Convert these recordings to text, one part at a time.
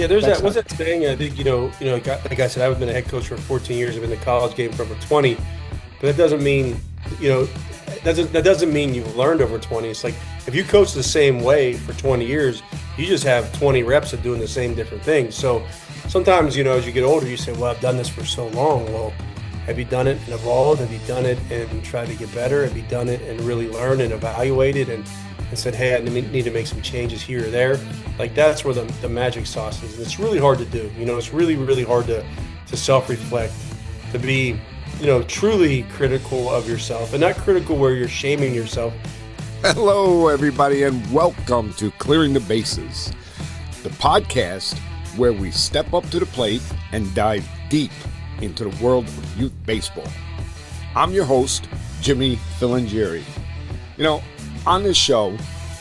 Yeah, there's that. What's that saying? I think like I said, I've been a head coach for 14 years. I've been in the college game for over 20, but that doesn't mean that doesn't mean you've learned over 20. It's like if you coach the same way for 20 years, you just have 20 reps of doing the same different things. So sometimes as you get older, you say, "Well, I've done this for so long." Well, have you done it and evolved? Have you done it and tried to get better? Have you done it and really learned and evaluated and said, "Hey, I need to make some changes here or there"? Like that's where the magic sauce is. And it's really hard to do. It's really, really hard to self-reflect, to be, truly critical of yourself, and not critical where you're shaming yourself. Hello, everybody, and welcome to Clearing the Bases, the podcast where we step up to the plate and dive deep into the world of youth baseball. I'm your host, Jimmy Filangieri. On this show,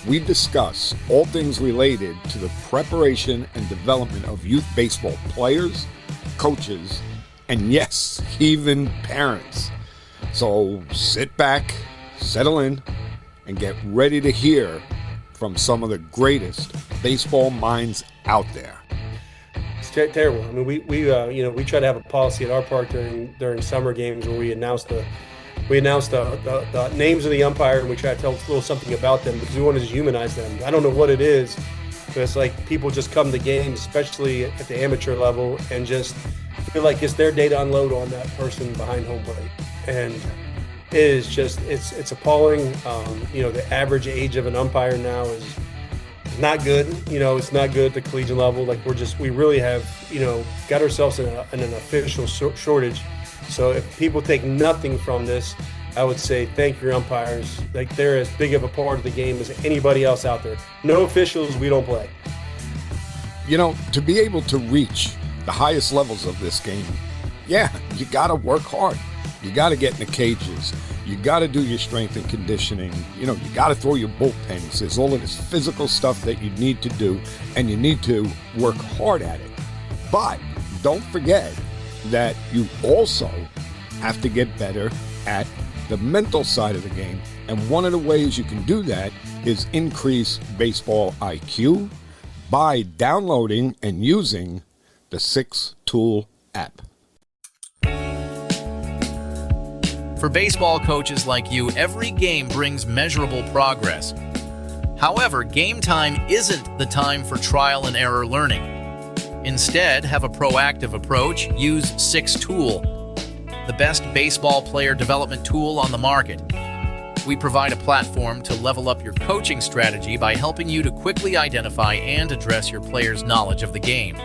we discuss all things related to the preparation and development of youth baseball players, coaches, and yes, even parents. So sit back, settle in, and get ready to hear from some of the greatest baseball minds out there. It's terrible. I mean, we try to have a policy at our park during summer games where we announce the names of the umpire, and we try to tell a little something about them because we want to humanize them. I don't know what it is, but it's like people just come to games, especially at the amateur level, and just feel like it's their day to unload on that person behind home plate. And it is just, it's appalling. The average age of an umpire now is not good. It's not good at the collegiate level. Like we really have, got ourselves in an official shortage. So if people take nothing from this, I would say thank your umpires. Like they're as big of a part of the game as anybody else out there. No officials, we don't play. To be able to reach the highest levels of this game, you got to work hard. You got to get in the cages. You got to do your strength and conditioning. You got to throw your bullpens. There's all of this physical stuff that you need to do, and you need to work hard at it. But don't forget that you also have to get better at the mental side of the game. And one of the ways you can do that is increase baseball IQ by downloading and using the 6-Tool app. For baseball coaches like you, every game brings measurable progress. However, game time isn't the time for trial and error learning. Instead, have a proactive approach. Use 6-Tool, the best baseball player development tool on the market. We provide a platform to level up your coaching strategy by helping you to quickly identify and address your players' knowledge of the game.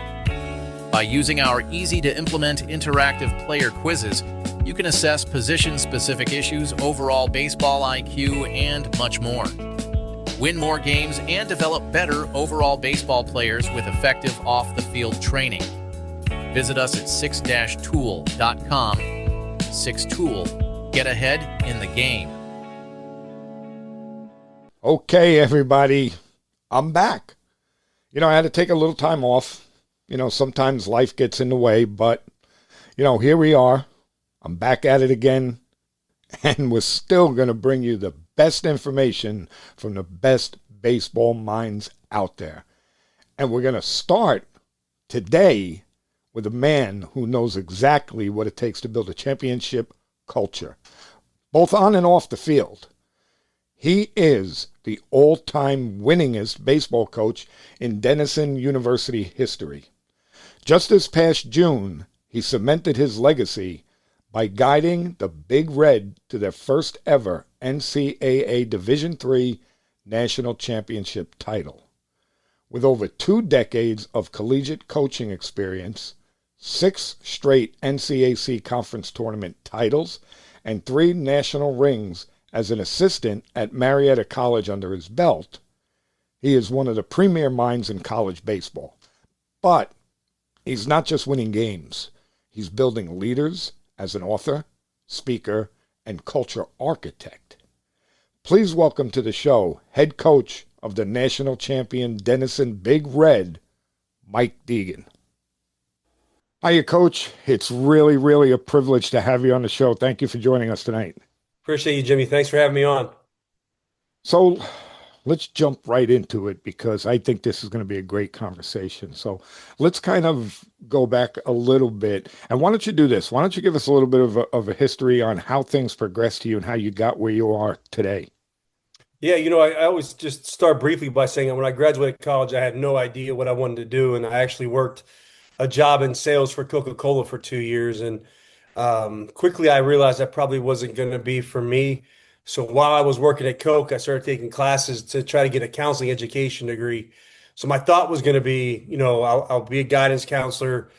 By using our easy-to-implement interactive player quizzes, you can assess position-specific issues, overall baseball IQ, and much more. Win more games and develop better overall baseball players with effective off-the-field training. Visit us at 6-tool.com. 6-Tool. Get ahead in the game. Okay, everybody, I'm back. I had to take a little time off. Sometimes life gets in the way, but, here we are. I'm back at it again, and we're still going to bring you the best information from the best baseball minds out there. And we're going to start today with a man who knows exactly what it takes to build a championship culture, both on and off the field. He is the all-time winningest baseball coach in Denison University history. Just this past June, he cemented his legacy by guiding the Big Red to their first ever NCAA Division III National Championship title. With over 2 decades of collegiate coaching experience, 6 straight NCAC conference tournament titles, and 3 national rings as an assistant at Marietta College under his belt, he is one of the premier minds in college baseball. But he's not just winning games. He's building leaders as an author, speaker, and culture architect. Please welcome to the show head coach of the national champion Denison Big Red, Mike Deegan. Hiya, Coach. It's really, really a privilege to have you on the show. Thank you for joining us tonight. Appreciate you, Jimmy. Thanks for having me on. So let's jump right into it because I think this is going to be a great conversation. So let's kind of go back a little bit. And why don't you do this? Why don't you give us a little bit of a history on how things progressed to you and how you got where you are today? Yeah, I always just start briefly by saying that when I graduated college, I had no idea what I wanted to do, and I actually worked a job in sales for Coca-Cola for 2 years, and quickly I realized that probably wasn't going to be for me. So while I was working at Coke, I started taking classes to try to get a counseling education degree. So my thought was going to be, I'll be a guidance counselor,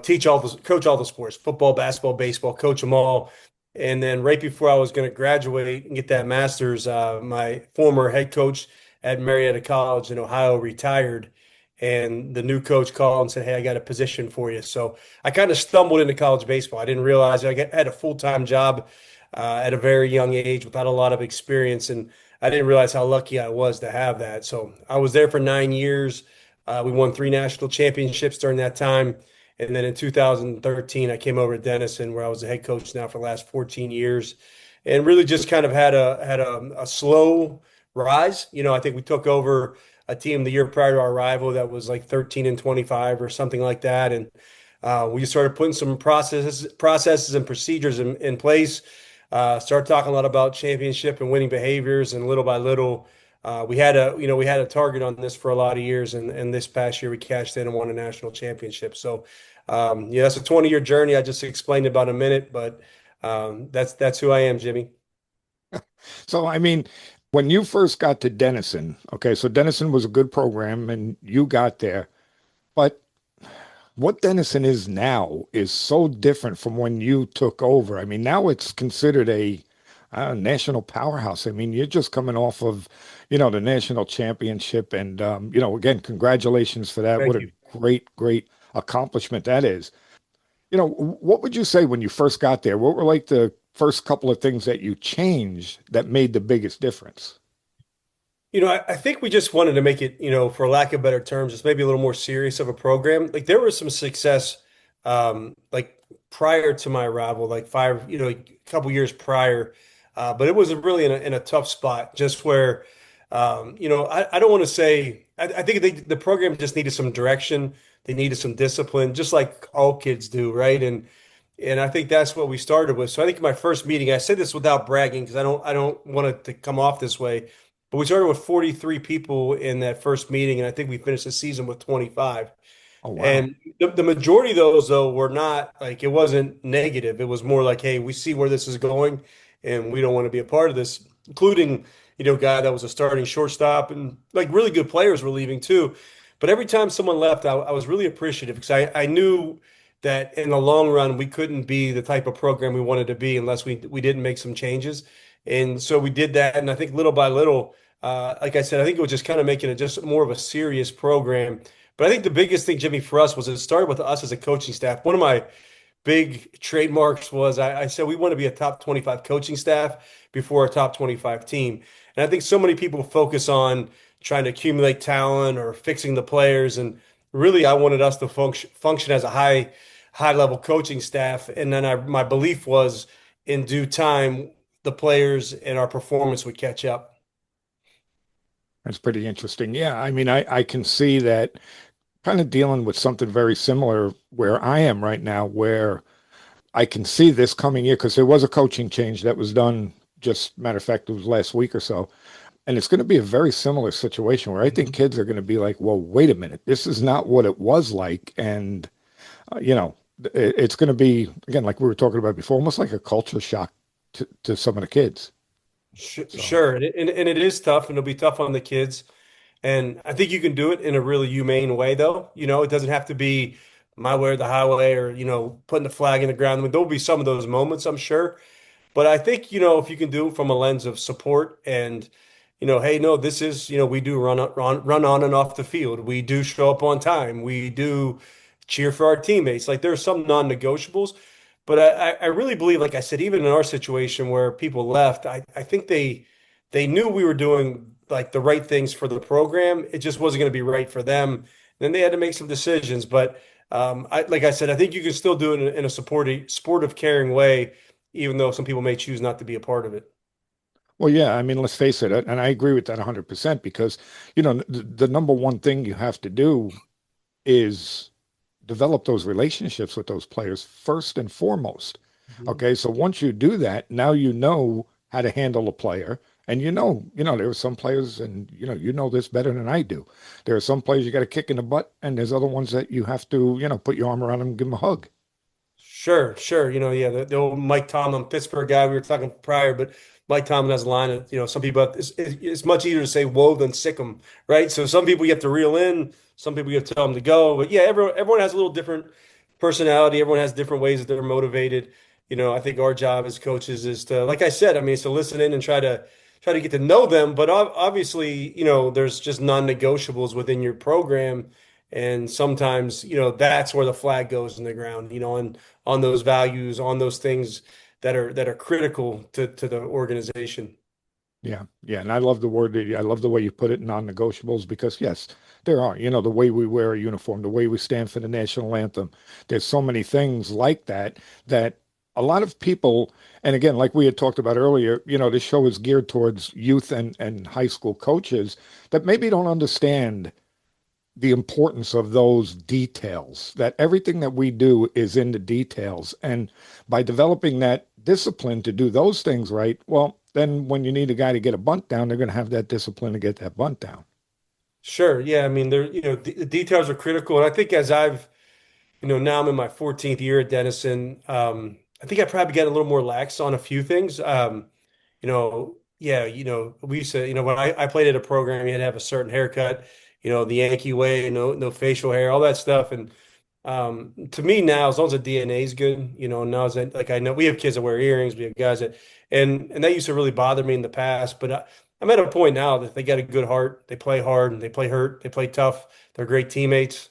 teach coach all the sports, football, basketball, baseball, coach them all. And then right before I was going to graduate and get that master's, my former head coach at Marietta College in Ohio retired, and the new coach called and said, "Hey, I got a position for you." So I kind of stumbled into college baseball. I didn't realize had a full-time job at a very young age without a lot of experience, and I didn't realize how lucky I was to have that. So I was there for 9 years. We won three national championships during that time. And then in 2013, I came over to Denison, where I was the head coach now for the last 14 years, and really just kind of had a slow rise. I think we took over a team the year prior to our arrival that was like 13-25 or something like that, and we just started putting some processes and procedures in place. Started talking a lot about championship and winning behaviors, and little by little, we had a target on this for a lot of years, and this past year we cashed in and won a national championship. So, yeah, that's a 20-year journey. I just explained about a minute, but that's who I am, Jimmy. So, I mean, when you first got to Denison, okay, so Denison was a good program and you got there, but what Denison is now is so different from when you took over. I mean, now it's considered a national powerhouse. I mean, you're just coming off of, the national championship, and again, congratulations for that. What Thank a you. great accomplishment that is. What would you say when you first got there? What were like the first couple of things that you changed that made the biggest difference? I think we just wanted to make it, for lack of better terms, just maybe a little more serious of a program. Like there was some success, like prior to my arrival, like a couple years prior, but it was really in a tough spot, just where, I don't want to say, I think the program just needed some direction. They needed some discipline, just like all kids do, right? And I think that's what we started with. So I think my first meeting, I said this without bragging because I don't want it to come off this way, but we started with 43 people in that first meeting, and I think we finished the season with 25. Oh, wow. And the majority of those, though, were not like it wasn't negative. It was more like, hey, we see where this is going, and we don't want to be a part of this, including, guy that was a starting shortstop, and like really good players were leaving too. But every time someone left, I was really appreciative because I knew that in the long run, we couldn't be the type of program we wanted to be unless we didn't make some changes. And so we did that. And I think little by little, like I said, I think it was just kind of making it just more of a serious program. But I think the biggest thing, Jimmy, for us was it started with us as a coaching staff. One of my big trademarks was I said we want to be a top 25 coaching staff before a top 25 team. And I think so many people focus on trying to accumulate talent or fixing the players. And really, I wanted us to function as a high level coaching staff. And then my belief was in due time, the players and our performance would catch up. That's pretty interesting. Yeah, I mean, I can see that kind of dealing with something very similar where I am right now, where I can see this coming year because there was a coaching change that was done just matter of fact, it was last week or so. And it's going to be a very similar situation where I think Mhm. kids are going to be like, well, wait a minute, this is not what it was like. And, it's going to be, again, like we were talking about before, almost like a culture shock to some of the kids. So, Sure, and it is tough, and it'll be tough on the kids. And I think you can do it in a really humane way, though. It doesn't have to be my way or the highway, or putting the flag in the ground. I mean, there'll be some of those moments, I'm sure. But I think, if you can do it from a lens of support and, hey, no, this is, we do run on and off the field. We do show up on time. We do cheer for our teammates. Like there's some non-negotiables. But I really believe, like I said, even in our situation where people left, I think they knew we were doing like the right things for the program. It just wasn't going to be right for them. Then they had to make some decisions. But like I said, I think you can still do it in a sportive, caring way, even though some people may choose not to be a part of it. Well, yeah, I mean, let's face it, and I agree with that 100% because, the number one thing you have to do is develop those relationships with those players first and foremost. Mhm. Okay, so once you do that, now you know how to handle a player. And there are some players, and you know this better than I do. There are some players you got to kick in the butt, and there's other ones that you have to, put your arm around them and give them a hug. Sure, sure. Yeah, the old Mike Tomlin, Pittsburgh guy we were talking prior, but Mike Tomlin has a line of, some people it's much easier to say whoa than sick 'em, right? So some people you have to reel in, some people you have to tell them to go. But yeah, everyone has a little different personality. Everyone has different ways that they're motivated. I think our job as coaches is to, like I said, I mean, it's to listen in and try to get to know them. But obviously, there's just non-negotiables within your program. And sometimes, that's where the flag goes in the ground, and on those values, on those things that are critical to the organization. Yeah, yeah, and I love the word. I love the way you put it, non-negotiables, because yes, there are. The way we wear a uniform, the way we stand for the national anthem. There's so many things like that a lot of people, and again, like we had talked about earlier, this show is geared towards youth and high school coaches that maybe don't understand the importance of those details, that everything that we do is in the details. And by developing that discipline to do those things right, well, then when you need a guy to get a bunt down, they're going to have that discipline to get that bunt down. Sure. Yeah. I mean, the details are critical. And I think as now I'm in my 14th year at Denison. I think I probably got a little more lax on a few things. Yeah, we used to, when I played at a program, you had to have a certain haircut, the Yankee way, no facial hair, all that stuff. And to me now, as long as the DNA is good, now as like I know we have kids that wear earrings, we have guys and that used to really bother me in the past, but I'm at a point now that they got a good heart, they play hard, and they play hurt, they play tough, they're great teammates.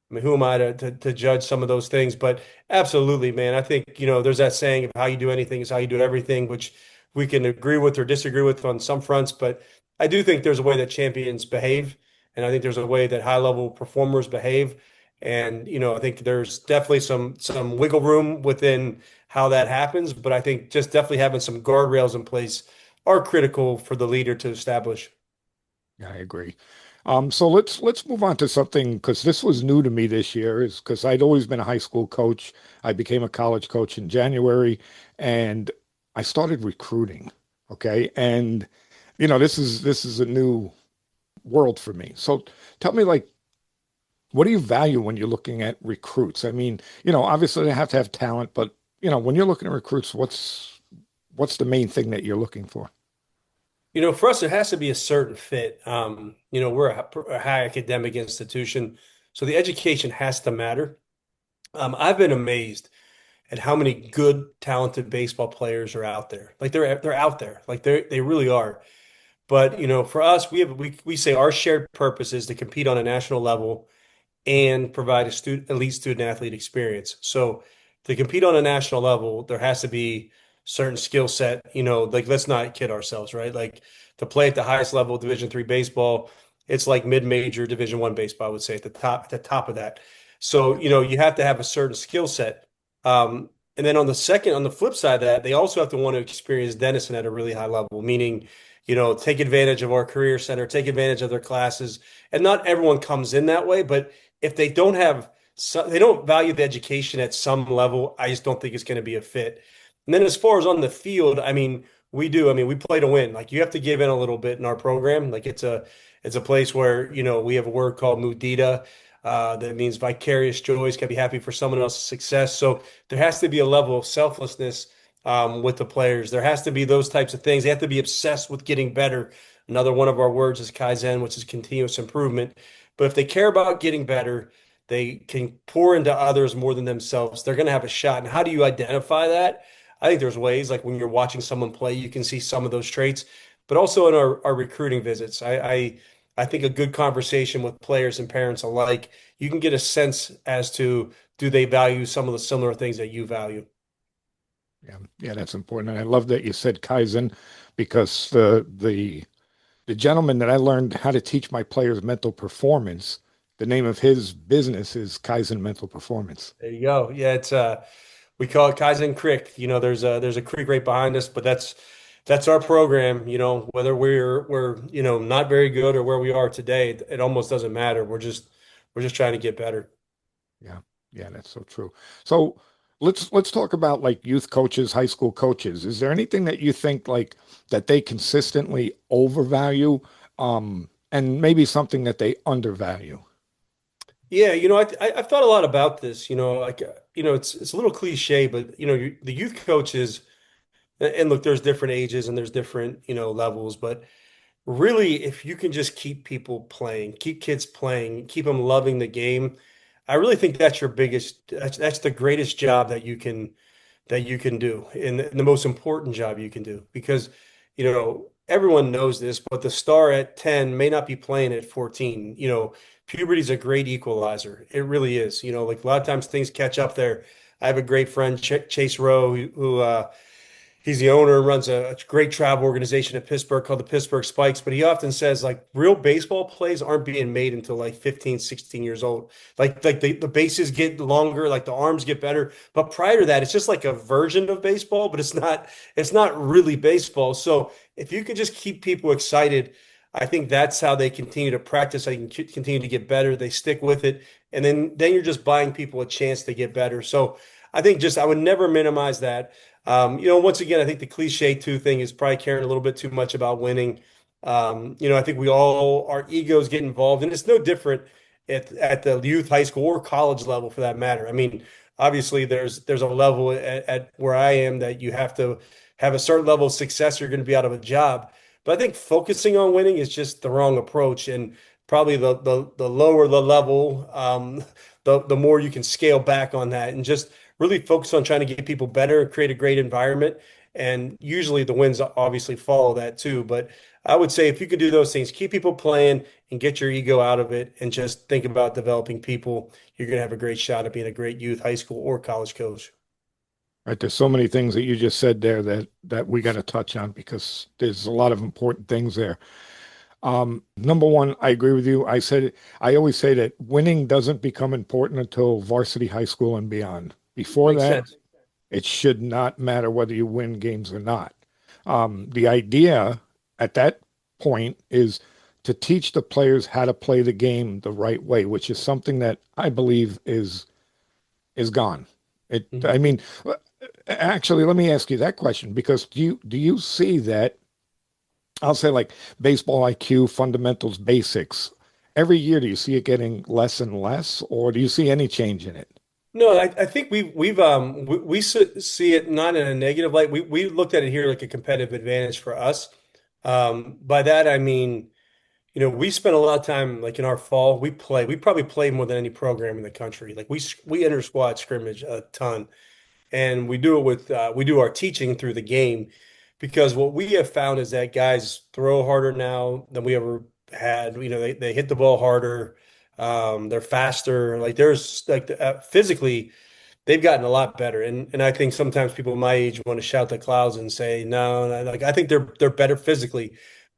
I mean, who am I to judge some of those things? But absolutely, man. I think, there's that saying of how you do anything is how you do everything, which we can agree with or disagree with on some fronts. But I do think there's a way that champions behave. And I think there's a way that high level performers behave. And, I think there's definitely some wiggle room within how that happens. But I think just definitely having some guardrails in place are critical for the leader to establish. Yeah, I agree. So let's move on to something because this was new to me this year, is because I'd always been a high school coach. I became a college coach in January, and I started recruiting. Okay, and this is a new world for me. So tell me, like, what do you value when you're looking at recruits? I mean, obviously they have to have talent, but when you're looking at recruits, what's the main thing that you're looking for? For us, there has to be a certain fit. We're a high academic institution, so the education has to matter. I've been amazed at how many good, talented baseball players are out there. Like they're out there. Like they really are. But for us, we say our shared purpose is to compete on a national level and provide a elite student athlete experience. So to compete on a national level, there has to be certain skill set, like let's not kid ourselves, right? Like to play at the highest level of Division III baseball, it's like mid-major Division I baseball, I would say at the top of that. So, you have to have a certain skill set. And then on the flip side of that, they also have to want to experience Denison at a really high level, meaning, take advantage of our career center, take advantage of their classes. And not everyone comes in that way, but if they don't have they don't value the education at some level, I just don't think it's going to be a fit. And then as far as on the field, I mean, we do. I mean, we play to win. Like you have to give in a little bit in our program. Like it's a place where, we have a word called mudita, that means vicarious joys, can be happy for someone else's success. So there has to be a level of selflessness with the players. There has to be those types of things. They have to be obsessed with getting better. Another one of our words is Kaizen, which is continuous improvement. But if they care about getting better, they can pour into others more than themselves. They're going to have a shot. And how do you identify that? I think there's ways, like when you're watching someone play, you can see some of those traits, but also in our recruiting visits. I think a good conversation with players and parents alike, you can get a sense as to do they value some of the similar things that you value. Yeah, yeah, that's important. And I love that you said Kaizen because the gentleman that I learned how to teach my players mental performance, the name of his business is Kaizen Mental Performance. There you go. Yeah, it's we call it Kaizen Creek. There's a creek right behind us, but that's our program. Whether we're not very good or where we are today, it almost doesn't matter. We're just trying to get better. Yeah. Yeah, that's so true. So let's talk about like youth coaches, high school coaches. Is there anything that you think like that they consistently overvalue, and maybe something that they undervalue? Yeah, I've thought a lot about this. Like it's a little cliche, but the youth coaches, and look, there's different ages and there's different levels, but really, if you can just keep people playing, keep kids playing, keep them loving the game, I really think that's your biggest, that's the greatest job that you can do, and the most important job you can do, because everyone knows this, but the star at 10 may not be playing at 14. Puberty is a great equalizer. It really is. Like a lot of times things catch up there. I have a great friend, Chase Rowe, who he's the owner and runs a great travel organization in Pittsburgh called the Pittsburgh Spikes. But he often says like real baseball plays aren't being made until like 15, 16 years old. Like the bases get longer, like the arms get better. But prior to that, it's just like a version of baseball, but it's not really baseball. So if you can just keep people excited, I think that's how they continue to practice. They can continue to get better. They stick with it. And then you're just buying people a chance to get better. So I think just I would never minimize that. Once again, I think the cliche too thing is probably caring a little bit too much about winning. I think we all, our egos get involved, and it's no different at the youth, high school, or college level for that matter. I mean, obviously, there's a level at where I am that you have to have a certain level of success, or you're going to be out of a job. But I think focusing on winning is just the wrong approach, and probably the lower the level, the more you can scale back on that, and just really focus on trying to get people better and create a great environment. And usually the wins obviously follow that too. But I would say if you could do those things, keep people playing and get your ego out of it and just think about developing people, you're going to have a great shot at being a great youth, high school, or college coach. Right, there's so many things that you just said there that we got to touch on because there's a lot of important things there. Number one, I agree with you. I always say that winning doesn't become important until varsity high school and beyond. Before Makes that, sense. it should not matter whether you win games or not. The idea at that point is to teach the players how to play the game the right way, which is something that I believe is gone. I Mhm. mean, actually, let me ask you that question because do you see that? I'll say like baseball IQ, fundamentals, basics. Every year, do you see it getting less and less, or do you see any change in it? No, I think we see it not in a negative light. We looked at it here like a competitive advantage for us. By that I mean, we spent a lot of time like in our fall. We probably play more than any program in the country. Like we enter squad scrimmage a ton, and we do our teaching through the game, because what we have found is that guys throw harder now than we ever had. They hit the ball harder. They're faster. Like there's like physically they've gotten a lot better. And I think sometimes people my age want to shout the clouds and say, no, no, like I think they're better physically.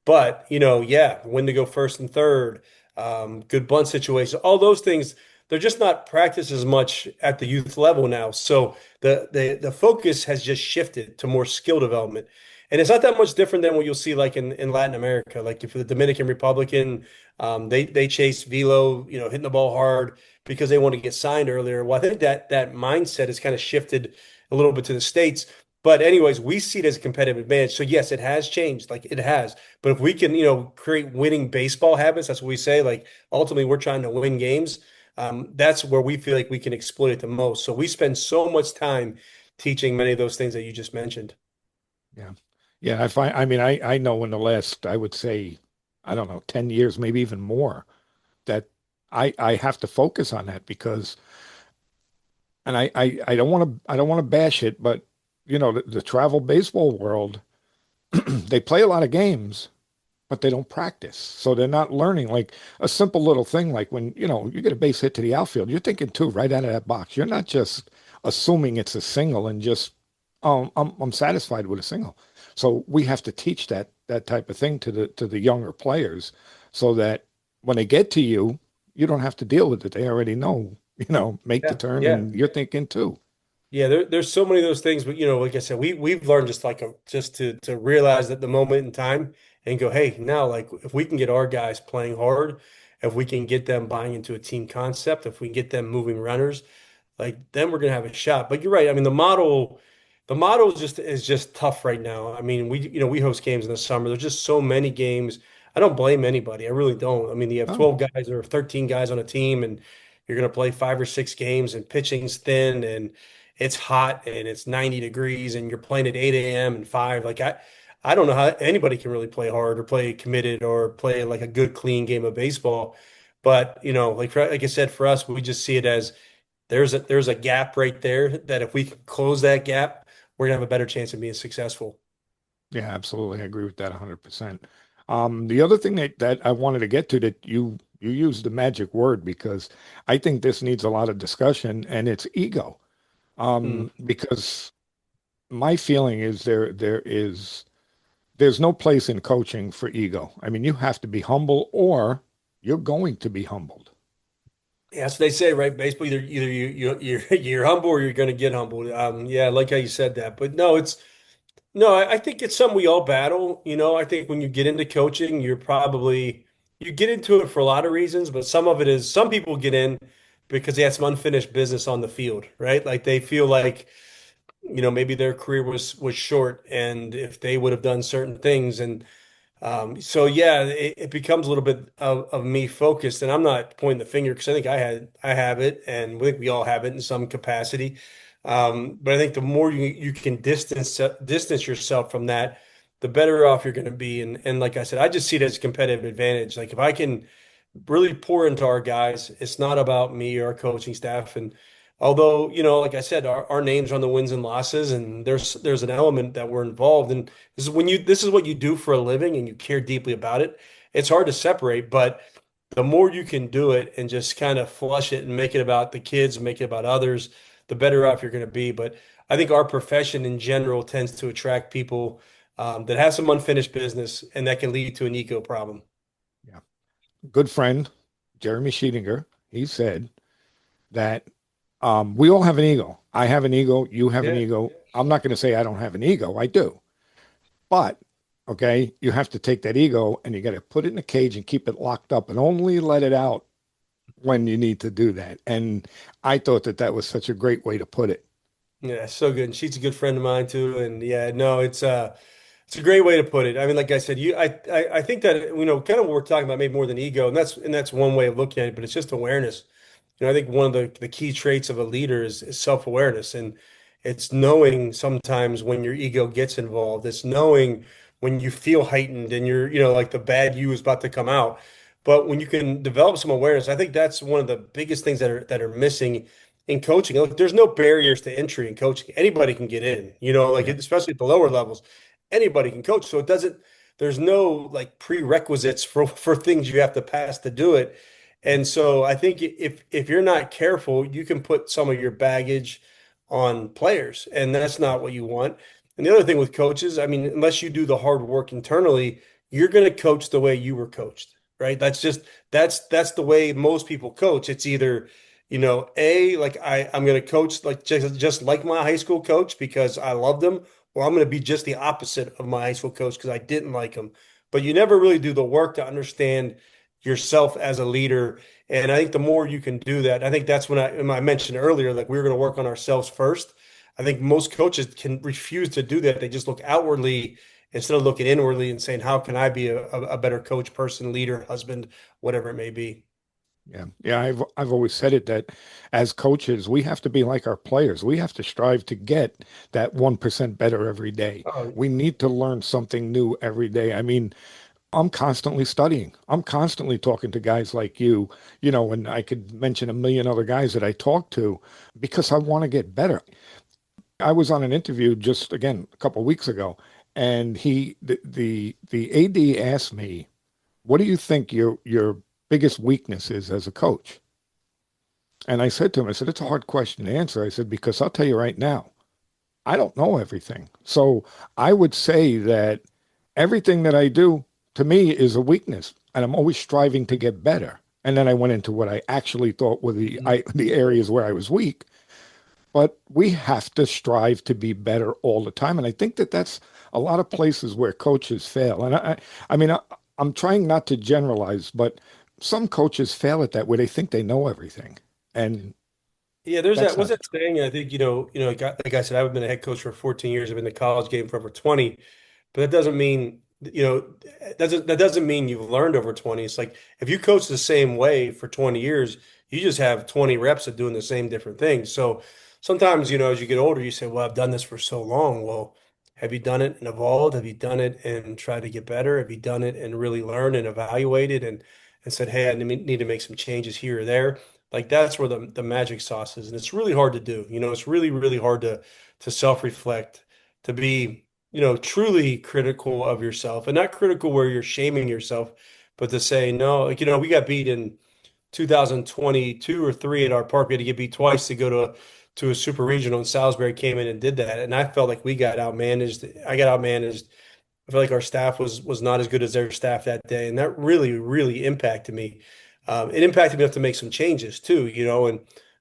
But, yeah, when to go first and third, good bunt situations, all those things, they're just not practiced as much at the youth level now. So the focus has just shifted to more skill development. And it's not that much different than what you'll see like in Latin America. Like if the Dominican Republican, they chase velo, hitting the ball hard because they want to get signed earlier. Well, I think that mindset has kind of shifted a little bit to the States. But anyways, we see it as a competitive advantage. So yes, it has changed, like it has. But if we can, create winning baseball habits, that's what we say. Like ultimately, we're trying to win games. That's where we feel like we can exploit it the most. So we spend so much time teaching many of those things that you just mentioned. Yeah. Yeah, I mean, I know in the last, I would say, I don't know, 10 years, maybe even more, that I have to focus on that because, and I don't want to bash it, but the travel baseball world, they play a lot of games, but they don't practice. So they're not learning like a simple little thing like when, you get a base hit to the outfield, you're thinking two right out of that box. You're not just assuming it's a single and just, I'm satisfied with a single. So we have to teach that type of thing to the younger players so that when they get to you don't have to deal with it. They already know, make the Yeah, turn yeah. and you're thinking too. Yeah, there's so many of those things, but like I said, we've learned just to realize that the moment in time and go, hey, now like if we can get our guys playing hard, if we can get them buying into a team concept, if we can get them moving runners, like then we're gonna have a shot. But you're right. I mean, the model is just tough right now. I mean, we host games in the summer. There's just so many games. I don't blame anybody. I really don't. I mean, you have Oh, 12 guys or 13 guys on a team, and you're gonna play 5 or 6 games, and pitching's thin, and it's hot, and it's 90 degrees, and you're playing at 8 a.m. and 5. Like I don't know how anybody can really play hard or play committed or play like a good, clean game of baseball. But like I said, for us, we just see it as there's a gap right there that if we can close that gap, we're gonna have a better chance of being successful. yeah, absolutely. I agree with that 100%. The other thing that I wanted to get to that you used the magic word because I think this needs a lot of discussion and it's ego. Hmm. Because my feeling is there's no place in coaching for ego. I mean, you have to be humble or you're going to be humbled. Yeah, that's what they say, right? Baseball, either you're humble or you're gonna get humbled. Yeah, I like how you said that, but no, I think it's something we all battle. I think when you get into coaching, you get into it for a lot of reasons, but some of it is some people get in because they had some unfinished business on the field, right? Like they feel like, maybe their career was short, and if they would have done certain things, and so yeah, it becomes a little bit of me focused, and I'm not pointing the finger because I think I have it, and I think we all have it in some capacity. But I think the more you can distance yourself from that, the better off you're going to be. And like I said, I just see it as a competitive advantage. Like if I can really pour into our guys, it's not about me or our coaching staff. And although, like I said, our names on the wins and losses, and there's an element that we're involved in. This is what you do for a living and you care deeply about it. It's hard to separate, but the more you can do it and just kind of flush it and make it about the kids, make it about others, the better off you're going to be. But I think our profession in general tends to attract people that have some unfinished business, and that can lead to an ego problem. Yeah. Good friend, Jeremy Sheetinger, he said that we all have an ego. I have an ego. You have an Yeah. ego. I'm not going to say I don't have an ego. I do. But, okay, you have to take that ego and you got to put it in a cage and keep it locked up and only let it out when you need to do that. And I thought that that was such a great way to put it. Yeah, so good. And she's a good friend of mine too. And yeah, no, it's a great way to put it. I mean, like I said, I think that kind of what we're talking about maybe more than ego, and that's one way of looking at it, but it's just awareness. I think one of the key traits of a leader is self-awareness, and it's knowing sometimes when your ego gets involved. It's knowing when you feel heightened and like the bad you is about to come out. But when you can develop some awareness, I think that's one of the biggest things that are missing in coaching. Look, there's no barriers to entry in coaching. Anybody can get in, like Yeah. especially at the lower levels, anybody can coach. So there's no like prerequisites for things you have to pass to do it. And so I think if you're not careful, you can put some of your baggage on players, and that's not what you want. And the other thing with coaches, I mean, unless you do the hard work internally, you're going to coach the way you were coached, right? That's the way most people coach. It's either, like I'm going to coach like just like my high school coach because I loved him, or I'm going to be just the opposite of my high school coach because I didn't like him. But you never really do the work to understand yourself as a leader. And I think the more you can do that, I think that's when I mentioned earlier, like we are going to work on ourselves first. I think most coaches can refuse to do that. They just look outwardly instead of looking inwardly and saying, how can I be a better coach, person, leader, husband, whatever it may be. Yeah. Yeah. I've always said it that as coaches, we have to be like our players. We have to strive to get that 1% better every day. Oh, We need to learn something new every day. I mean, I'm constantly studying. I'm constantly talking to guys like and I could mention a million other guys that I talk to because I want to get better. I was on an interview just again a couple of weeks ago, and the AD asked me, "What do you think your biggest weakness is as a coach?" And I said to him, I said, "It's a hard question to answer." I said, "Because I'll tell you right now, I don't know everything. So I would say that everything that I do to me is a weakness, and I'm always striving to get better." And then I went into what I actually thought were the areas where I was weak. but we have to strive to be better all the time. And I think that that's a lot of places where coaches fail. And I mean, I'm trying not to generalize, but some coaches fail at that where they think they know everything. And Yeah, there's that's that. What's not that saying? I think like I said, I've been a head coach for 14 years. I've been in the college game for over 20. But that doesn't mean, that doesn't mean you've learned over 20. It's like if you coach the same way for 20 years, you just have 20 reps of doing the same different things. So sometimes, as you get older, you say, well, I've done this for so long. Well, have you done it and evolved? Have you done it and tried to get better? Have you done it and really learned and evaluated and said, hey, I need to make some changes here or there? Like that's where the magic sauce is. And it's really hard to do. It's really, really hard to self-reflect, to be truly critical of yourself and not critical where you're shaming yourself, but to say, no, like, we got beat in 2022 or three at our park. We had to get beat twice to go to a super regional, and Salisbury came in and did that. And I felt like we got outmanaged. I got outmanaged. I feel like our staff was not as good as their staff that day. And that really, really impacted me. It impacted me enough to make some changes too, and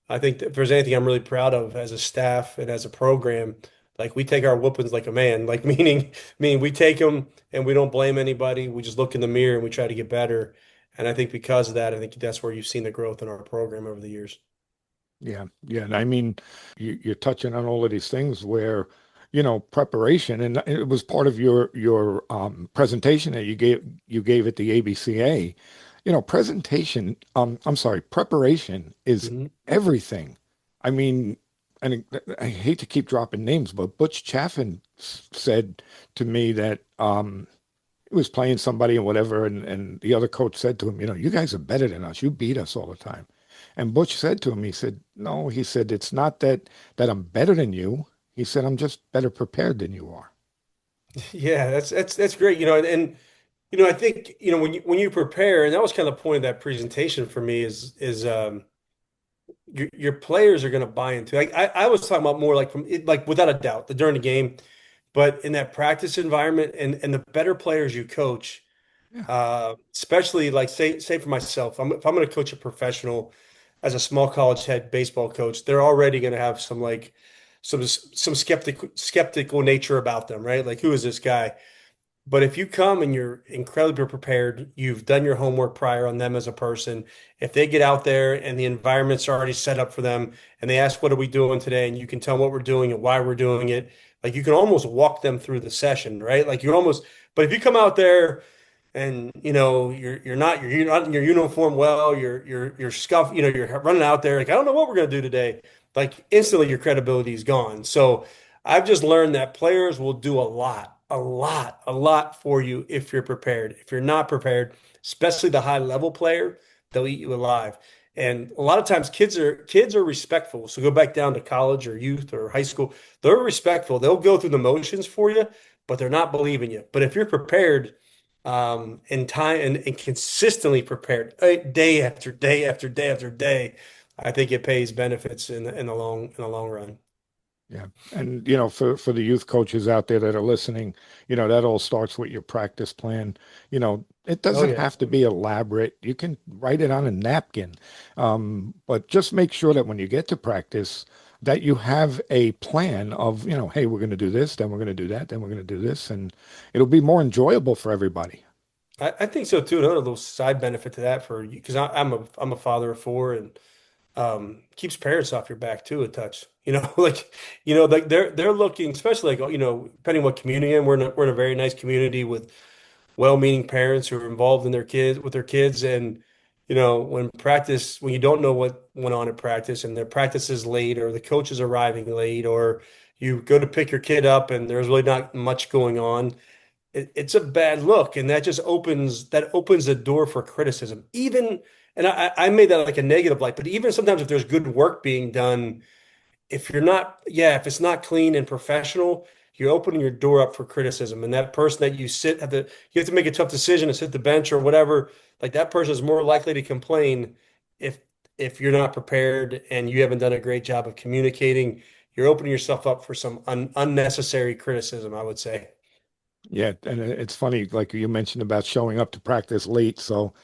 I think that if there's anything I'm really proud of as a staff and as a program, like we take our whoopings like a man, like meaning we take them and we don't blame anybody. We just look in the mirror and we try to get better. And I think because of that, I think that's where you've seen the growth in our program over the years. Yeah, yeah. And I mean, you're touching on all of these things where, preparation, and it was part of your presentation that you gave at the ABCA. Presentation, I'm sorry, preparation is Hmm. everything. I mean, and I hate to keep dropping names, but Butch Chaffin said to me that he was playing somebody and whatever, and the other coach said to him, you guys are better than us. You beat us all the time. And Butch said to him, he said, no, he said, it's not that I'm better than you. He said, I'm just better prepared than you are. Yeah, that's great. I think, when you prepare, and that was kind of the point of that presentation for me is your players are going to buy into. Like I was talking about more like from it, like without a doubt, during the game, but in that practice environment and the better players you coach, Yeah. especially like say for myself, if I'm going to coach a professional as a small college head baseball coach, they're already going to have some skeptical nature about them, right? Like who is this guy? But if you come and you're incredibly prepared, you've done your homework prior on them as a person. If they get out there and the environment's already set up for them and they ask, what are we doing today? And you can tell them what we're doing and why we're doing it. Like you can almost walk them through the session, right? But if you come out there and you're not in your uniform well, you're scuff, you're running out there like I don't know what we're gonna do today. Like instantly your credibility is gone. So I've just learned that players will do a lot for you if you're prepared. If you're not prepared, especially the high level player, they'll eat you alive. And a lot of times kids are respectful. So go back down to college or youth or high school. They're respectful. They'll go through the motions for you, but they're not believing you. But if you're prepared, in time and consistently prepared day after day after day after day, I think it pays benefits in the long run. Yeah. And, for the youth coaches out there that are listening, that all starts with your practice plan. It Oh doesn't yeah. have to be elaborate. You can write it on a napkin. But just make sure that when you get to practice, that you have a plan of, hey, we're going to do this, then we're going to do that, then we're going to do this, and it'll be more enjoyable for everybody. I think so too. Another little side benefit to that for you, because I'm a father of four and keeps parents off your back too a touch. Like they're looking, especially like depending what community, and we're in a very nice community with well-meaning parents who are involved in their kids, and when you don't know what went on at practice and their practice is late or the coach is arriving late or you go to pick your kid up and there's really not much going on, it's a bad look, and that opens the door for criticism. And I made that like a negative light, but even sometimes if there's good work being done, if it's not clean and professional, you're opening your door up for criticism. And that person that you have to make a tough decision to sit the bench or whatever, like that person is more likely to complain if if you're not prepared and you haven't done a great job of communicating, you're opening yourself up for some unnecessary criticism, I would say. Yeah, and it's funny, like you mentioned about showing up to practice late. So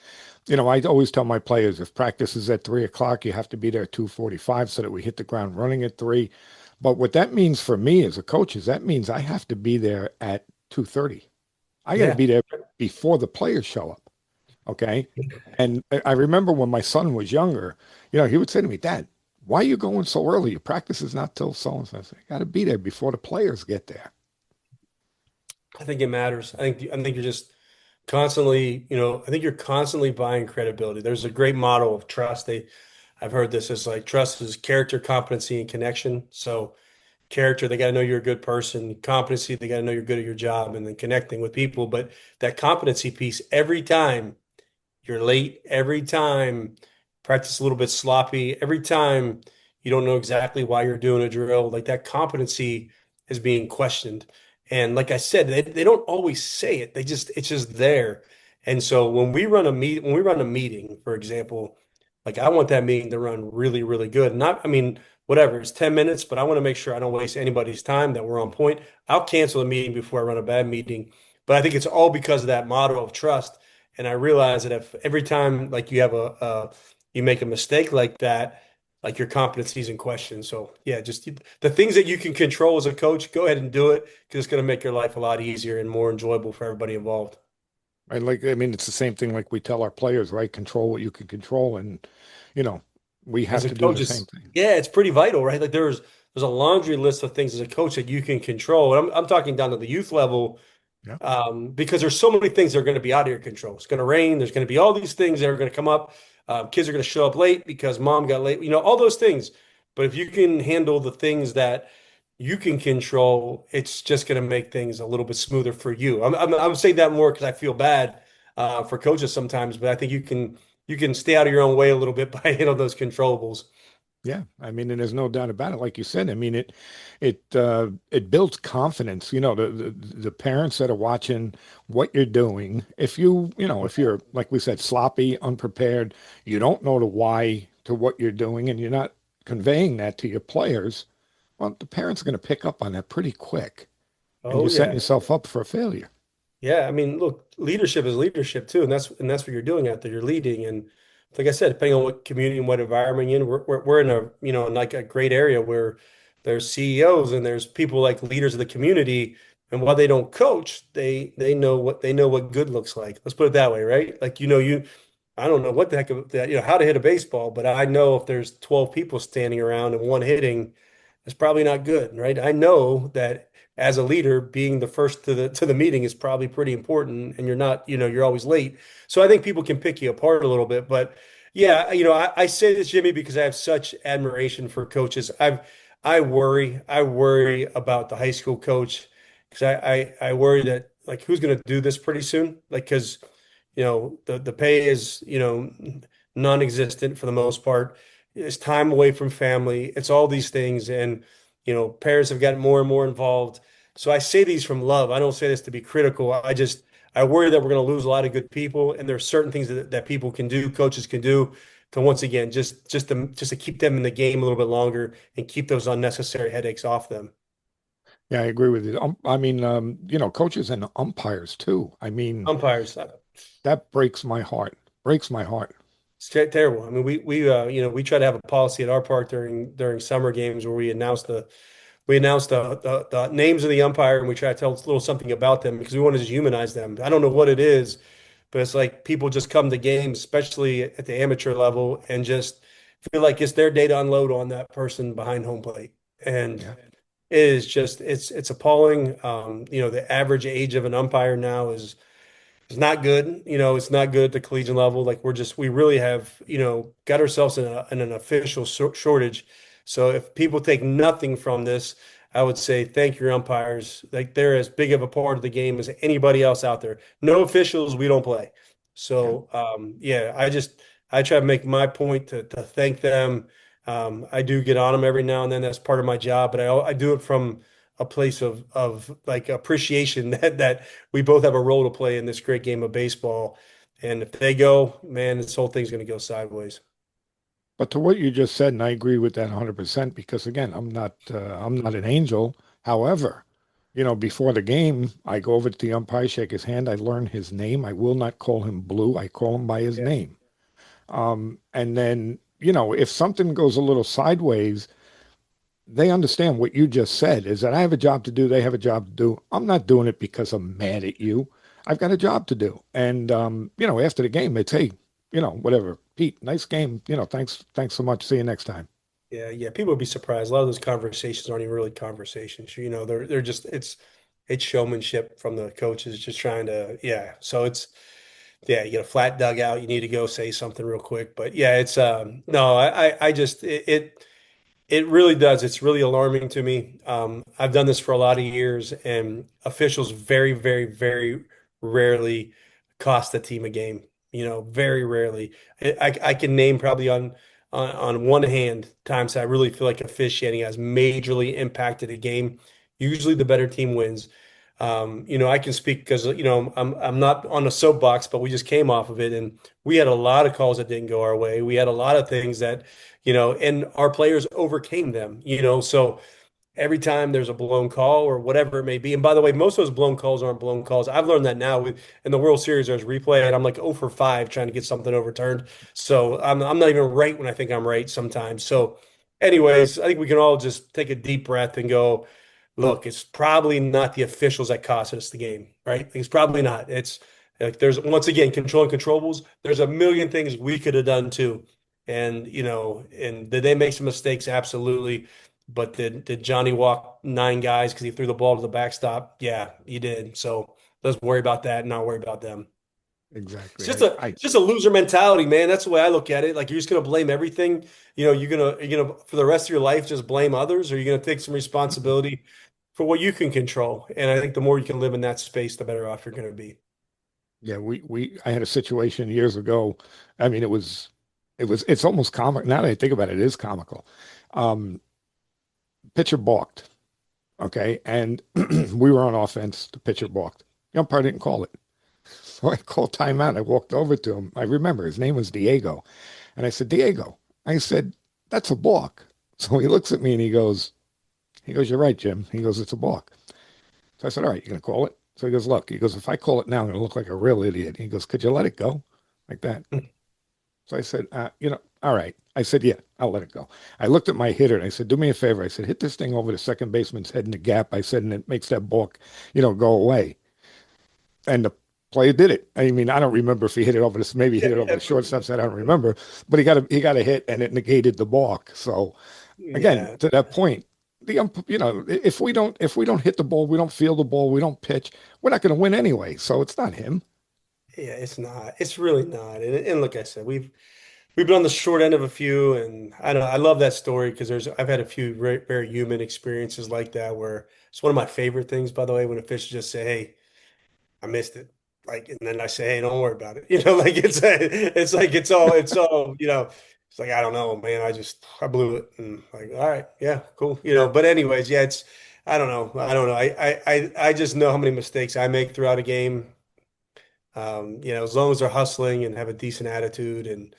I always tell my players if practice is at 3 o'clock, you have to be there at 2:45 so that we hit the ground running at 3. But what that means for me as a coach is that means I have to be there at 2:30. I got to Yeah. be there before the players show up. Okay. And I remember when my son was younger, he would say to me, Dad, why are you going so early? Your practice is not till so and so. I said, I got to be there before the players get there. I think it matters. I think you're just constantly, I think you're constantly buying credibility. There's a great model of trust. I've heard this as like trust is character, competency, and connection. So character, they got to know you're a good person. Competency, they got to know you're good at your job, and then connecting with people. But that competency piece, every time you're late, every time practice a little bit sloppy, every time you don't know exactly why you're doing a drill, like that competency is being questioned. And like I said, they don't always say it. It's just there. And so when we run a meeting, for example, like I want that meeting to run really, really good. Not, I mean, whatever, it's 10 minutes, but I want to make sure I don't waste anybody's time, that we're on point. I'll cancel a meeting before I run a bad meeting. But I think it's all because of that model of trust. And I realize that if every time like you have you make a mistake like that, like your competency is in question. So yeah, just the things that you can control as a coach, go ahead and do it because it's going to make your life a lot easier and more enjoyable for everybody involved. Right? I mean, it's the same thing like we tell our players, right? Control what you can control. And, you know, we As have a to do coach, the same thing. yeah, it's pretty vital, right? Like there's a laundry list of things as a coach that you can control. And I'm talking down to the youth level, Yeah. because there's so many things that are going to be out of your control. It's going to rain. There's going to be all these things that are going to come up. Kids are going to show up late because mom got late. All those things. But if you can handle the things that you can control, it's just going to make things a little bit smoother for you. I'm saying that more because I feel bad for coaches sometimes, but I think you can stay out of your own way a little bit by handling those controllables. Yeah, I mean, and there's no doubt about it. Like you said, I mean, it builds confidence. The parents that are watching what you're doing. If you're like we said, sloppy, unprepared, you don't know the why to what you're doing, and you're not conveying that to your players. Well, the parents are going to pick up on that pretty quick, and Oh you're setting yeah. yourself up for a failure. Yeah, I mean, look, leadership is leadership too, and that's what you're doing out there. You're leading, and like I said, depending on what community and what environment you're in, we're in a in like a great area where there's CEOs and there's people like leaders of the community, and while they don't coach, they know what good looks like. Let's put it that way, right? Like I don't know what the heck of that how to hit a baseball, but I know if there's 12 people standing around and one hitting, it's probably not good, right? I know that as a leader, being the first to the meeting is probably pretty important, and you're not, you're always late. So I think people can pick you apart a little bit, but yeah, I say this, Jimmy, because I have such admiration for coaches. I worry about the high school coach because I worry that like who's going to do this pretty soon, like because the pay is non-existent for the most part. It's time away from family. It's all these things, and parents have gotten more and more involved. So I say these from love. I don't say this to be critical. I worry that we're going to lose a lot of good people, and there are certain things that people can do, coaches can do, to once again just to keep them in the game a little bit longer and keep those unnecessary headaches off them. Yeah, I agree with you. I mean, coaches and umpires too. I mean, Umpires, that breaks my heart. Breaks my heart. it's terrible. I mean, we try to have a policy at our park during summer games where we announce the names of the umpire, and we try to tell a little something about them because we want to just humanize them. I don't know what it is, but it's like people just come to games, especially at the amateur level, and just feel like it's their day to unload on that person behind home plate. And Yeah. it is just it's appalling. The average age of an umpire now is not good. It's not good at the collegiate level. Like we really have, got ourselves in an official shortage. So if people take nothing from this, I would say thank your umpires. Like they're as big of a part of the game as anybody else out there. No officials, we don't play. Yeah. So yeah, I try to make my point to thank them. I do get on them every now and then. That's part of my job, but I do it from a place of like appreciation that we both have a role to play in this great game of baseball. And if they go, man, this whole thing's going to go sideways. But to what you just said, and I agree with that 100% because again, I'm not an angel. However, before the game, I go over to the umpire, shake his hand. I learn his name. I will not call him Blue. I call him by his Yeah. name. And then, if something goes a little sideways, they understand what you just said is that I have a job to do. They have a job to do. I'm not doing it because I'm mad at you. I've got a job to do. And, after the game, they'd say, whatever, Pete, nice game. Thanks so much. See you next time. Yeah, yeah. People would be surprised. A lot of those conversations aren't even really conversations. They're just it's showmanship from the coaches just trying to, yeah. So it's yeah, you get a flat dugout, you need to go say something real quick. But yeah, it's no, I just it really does. It's really alarming to me. I've done this for a lot of years, and officials very, very, very rarely cost the team a game. Very rarely. I can name probably on one hand times I really feel like officiating has majorly impacted a game. Usually, the better team wins. I can speak because I'm not on a soapbox, but we just came off of it, and we had a lot of calls that didn't go our way. We had a lot of things that and our players overcame them. So every time there's a blown call or whatever it may be. And by the way, most of those blown calls aren't blown calls. I've learned that now in the World Series, there's replay, and I'm like 0 for 5 trying to get something overturned. So I'm not even right when I think I'm right sometimes. So, anyways, I think we can all just take a deep breath and go, look, it's probably not the officials that cost us the game, right? It's probably not. It's like there's once again controlling controllables. There's a million things we could have done too. And did they make some mistakes? Absolutely. But did Johnny walk 9 guys because he threw the ball to the backstop? Yeah, he did. So let's worry about that and not worry about them. It's Exactly. just a I just a loser mentality, man. That's the way I look at it. Like you're just gonna blame everything. You're gonna for the rest of your life just blame others, or you're gonna take some responsibility for what you can control. And I think the more you can live in that space, the better off you're gonna be. Yeah, I had a situation years ago. I mean, it's almost comic. Now that I think about it, it is comical. Um, Pitcher balked. Okay. And we were on offense. The pitcher balked. The umpire didn't call it. So I called timeout. I walked over to him. I remember his name was Diego. And I said, Diego, I said, that's a balk. So he looks at me and he goes, you're right, Jim. He goes, it's a balk. So I said, all right, you're going to call it? So he goes, look, he goes, if I call it now, I'm going to look like a real idiot. He goes, could you let it go like that? So I said, all right. I said, yeah, I'll let it go. I looked at my hitter and I said, do me a favor. I said, hit this thing over the second baseman's head in the gap. I said, and it makes that balk, go away. And the player did it. I mean, I don't remember if he hit it over this, maybe he hit it over the shortstop side. I don't remember, but he got a hit and it negated the balk. So again, Yeah, to that point, if we don't hit the ball, we don't feel the ball, we don't pitch, we're not going to win anyway. So it's not him. yeah, it's not. It's really not. And like I said, we've been on the short end of a few, and I know I love that story because I've had a few very, very human experiences like that where it's one of my favorite things, by the way, when officials just say, "Hey, I missed it," like, and then I say, "Hey, don't worry about it," like it's like it's all, it's like I don't know, man, I blew it, and like, all right, yeah, cool, But anyways, yeah, it's I don't know, I just know how many mistakes I make throughout a game. As long as they're hustling and have a decent attitude and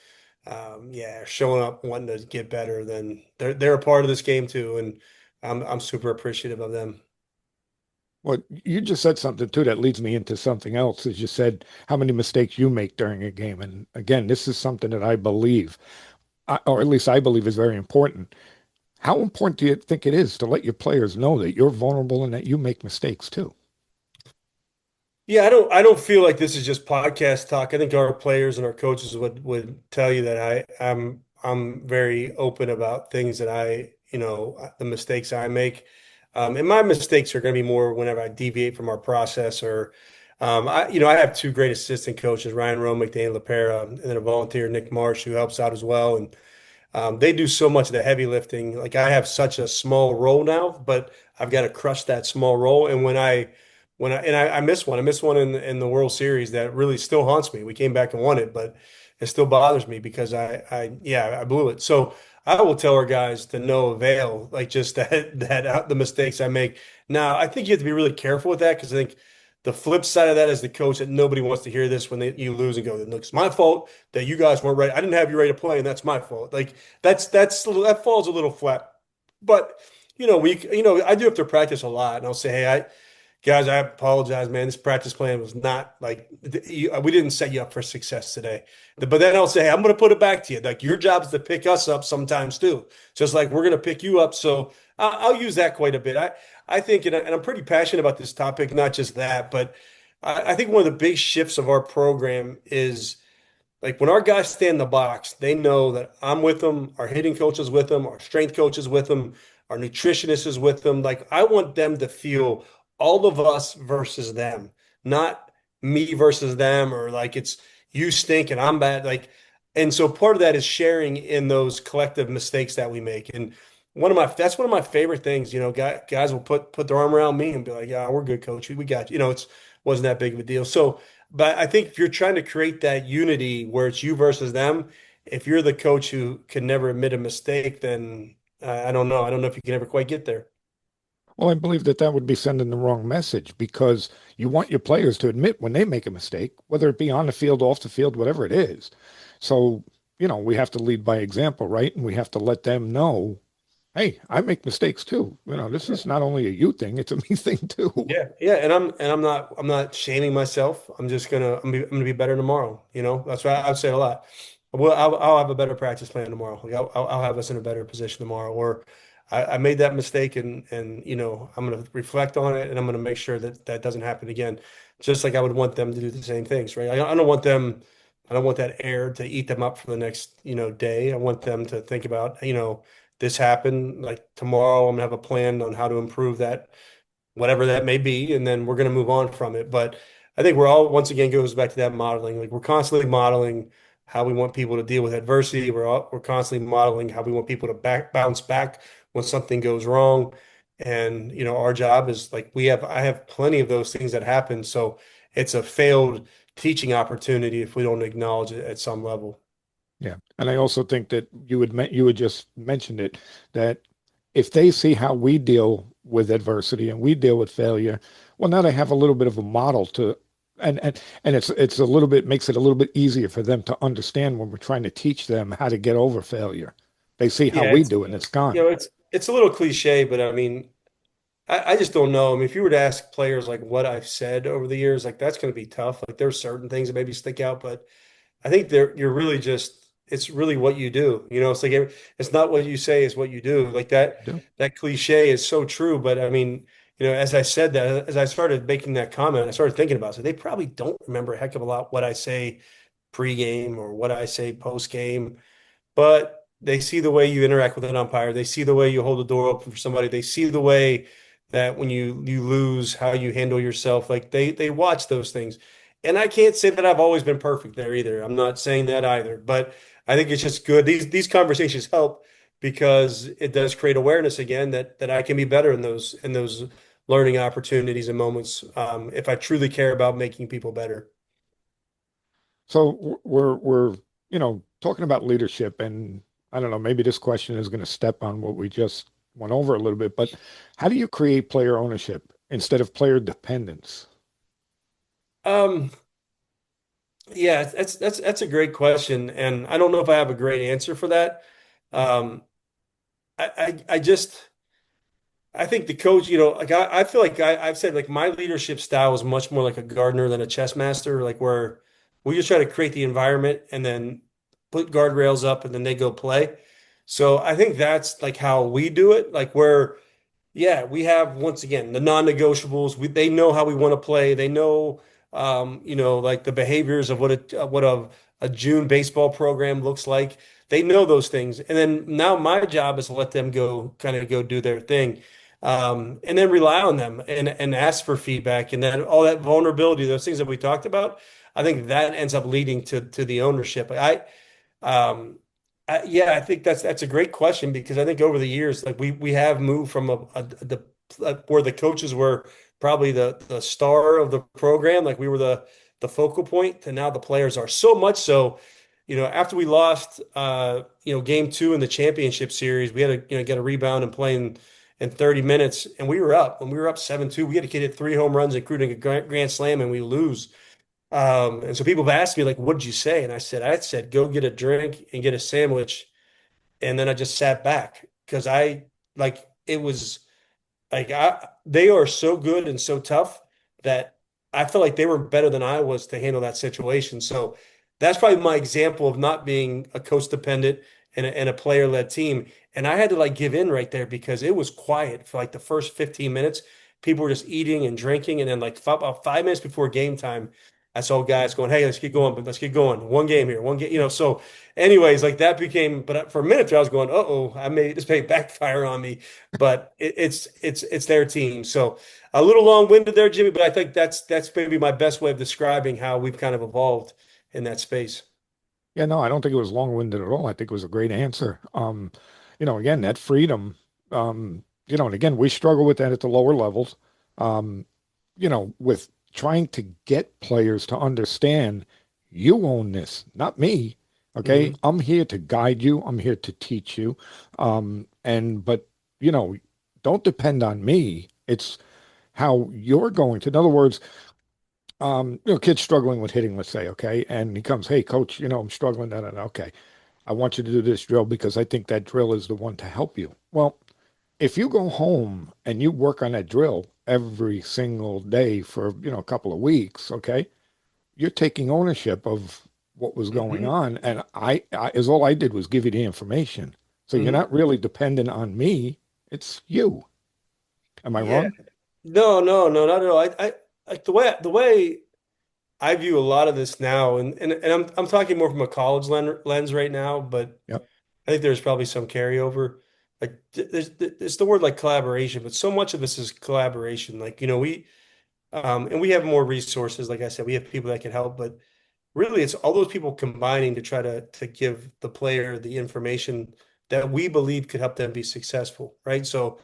yeah, showing up wanting to get better, then they're a part of this game too, and I'm super appreciative of them. Well, you just said something too that leads me into something else. As you said, how many mistakes you make during a game. And again, this is something that I believe, or at least I believe is very important. How important do you think it is to let your players know that you're vulnerable and that you make mistakes too? Yeah, I don't feel like this is just podcast talk. I think our players and our coaches would tell you that I'm very open about things that the mistakes I make. And my mistakes are going to be more whenever I deviate from our process or I have two great assistant coaches, Ryan Rome, McDaniel LaPera, and then a volunteer, Nick Marsh, who helps out as well. And they do so much of the heavy lifting. Like I have such a small role now, but I've got to crush that small role. And I missed one. I missed one in the World Series that really still haunts me. We came back and won it, but it still bothers me because I blew it. So I will tell our guys to no avail, like just that the mistakes I make. Now I think you have to be really careful with that because I think the flip side of that is the coach that nobody wants to hear this when you lose and go, "Look, it's my fault that you guys weren't ready. I didn't have you ready to play, and that's my fault." Like that falls a little flat. But I do have to practice a lot, and I'll say, "Hey, guys, I apologize, man. This practice plan was not like we didn't set you up for success today. But then I'll say, hey, I'm going to put it back to you. Like your job is to pick us up sometimes too, just like we're going to pick you up. So I'll use that quite a bit. I think, and I'm pretty passionate about this topic, not just that, but I think one of the big shifts of our program is like when our guys stand in the box, they know that I'm with them, our hitting coach is with them, our strength coach is with them, our nutritionist is with them. Like I want them to feel all of us versus them, not me versus them, or like it's you stink and I'm bad. Like, and so part of that is sharing in those collective mistakes that we make. And that's one of my favorite things. Guys will put their arm around me and be like, "Yeah, we're good, coach. We got you." It's wasn't that big of a deal. So but I think if you're trying to create that unity where it's you versus them, if you're the coach who can never admit a mistake, then I don't know. I don't know if you can ever quite get there. Well, I believe that that would be sending the wrong message because you want your players to admit when they make a mistake, whether it be on the field, off the field, whatever it is. So, we have to lead by example, right? And we have to let them know, hey, I make mistakes too. This is not only a you thing, it's a me thing too. Yeah, yeah, and I'm not shaming myself. I'm gonna be better tomorrow. That's why I've said a lot. I'll have a better practice plan tomorrow. Like I'll have us in a better position tomorrow. Or I made that mistake, and I'm gonna reflect on it, and I'm gonna make sure that that doesn't happen again. Just like I would want them to do the same things, right? I don't want them. I don't want that air to eat them up for the next day. I want them to think about this happened. Like tomorrow, I'm gonna have a plan on how to improve that whatever that may be, and then we're going to move on from it. But I think we're all, once again, goes back to that modeling. Like we're constantly modeling how we want people to deal with adversity. We're constantly modeling how we want people to bounce back when something goes wrong. And our job is like I have plenty of those things that happen. So it's a failed teaching opportunity if we don't acknowledge it at some level. Yeah. And I also think that you would just mentioned it that if they see how we deal with adversity and we deal with failure, well, now they have a little bit of a model to, and it's a little bit makes it a little bit easier for them to understand when we're trying to teach them how to get over failure. They see how Yeah, we do it and it's gone. it's a little cliche, but I mean, I just don't know. I mean, if you were to ask players like what I've said over the years, like that's going to be tough. Like there's certain things that maybe stick out, but I think you're really it's really what you do. It's like it's not what you say, it's what you do. Like Yeah. that cliche is so true. But I mean, as I said that, as I started making that comment, I started thinking about it. So they probably don't remember a heck of a lot what I say pregame or what I say postgame, but they see the way you interact with an umpire. They see the way you hold the door open for somebody. They see the way that when you lose, how you handle yourself. Like they watch those things. And I can't say that I've always been perfect there either. I'm not saying that either, but I think it's just good. These conversations help because it does create awareness again that I can be better in those learning opportunities and moments if I truly care about making people better. So we're talking about leadership, and I don't know, maybe this question is going to step on what we just went over a little bit, but how do you create player ownership instead of player dependence? Um, yeah, that's a great question, and I don't know if I have a great answer for that. Um, I just I think the coach, like I feel like I've said like my leadership style is much more like a gardener than a chess master, like where we just try to create the environment and then put guardrails up and then they go play. So I think that's like how we do it, like where yeah, we have once again the non-negotiables. They know how we want to play. They know, like the behaviors of what a June baseball program looks like. They know those things, and then now my job is to let them go, kind of go do their thing, and then rely on them and ask for feedback, and then all that vulnerability, those things that we talked about. I think that ends up leading to the ownership. Um, yeah, I think that's a great question because I think over the years, like we have moved from where the coaches were probably the star of the program, like we were the focal point, to now the players are so much so. After we lost, game two in the championship series, we had to get a rebound and play in 30 minutes, and we were up. When we were up 7-2, we had to hit 3 home runs, including a grand slam, and we lose. And so people have asked me, like, what did you say? And I said, go get a drink and get a sandwich. And then I just sat back because it was, they are so good and so tough that I feel like they were better than I was to handle that situation. So that's probably my example of not being a coach dependent and a player led team. And I had to like give in right there because it was quiet for like the first 15 minutes. People were just eating and drinking. And then like about 5 minutes before game time, I saw guys going, "Hey, let's get going, but let's get going. One game here, one game." So anyways, like that became, but for a minute there, I was going, "Uh-oh, this may backfire on me." But it's their team. So a little long-winded there, Jimmy, but I think that's maybe my best way of describing how we've kind of evolved in that space. Yeah, no, I don't think it was long-winded at all. I think it was a great answer. Again, that freedom, and again, we struggle with that at the lower levels. Um, with trying to get players to understand you own this, not me. Okay. Hmm. I'm here to guide you. I'm here to teach you. But you know, don't depend on me. It's how you're going to. In other words, kid's struggling with hitting, let's say, okay, and he comes, hey, coach, I'm struggling. Okay, I want you to do this drill because I think that drill is the one to help you. Well, if you go home and you work on that drill every single day for, a couple of weeks, okay, you're taking ownership of what was going Hmm. on. And I is all I did was give you the information. So you're Hmm. not really dependent on me. It's you. Am I Yeah. wrong? No, no, no, not at all. I like the way I view a lot of this now, and I'm talking more from a college lens right now, but Yep. I think there's probably some carryover. Like there's the word like collaboration, but so much of this is collaboration. Like, and we have more resources. Like I said, we have people that can help, but really it's all those people combining to try to give the player the information that we believe could help them be successful, right? So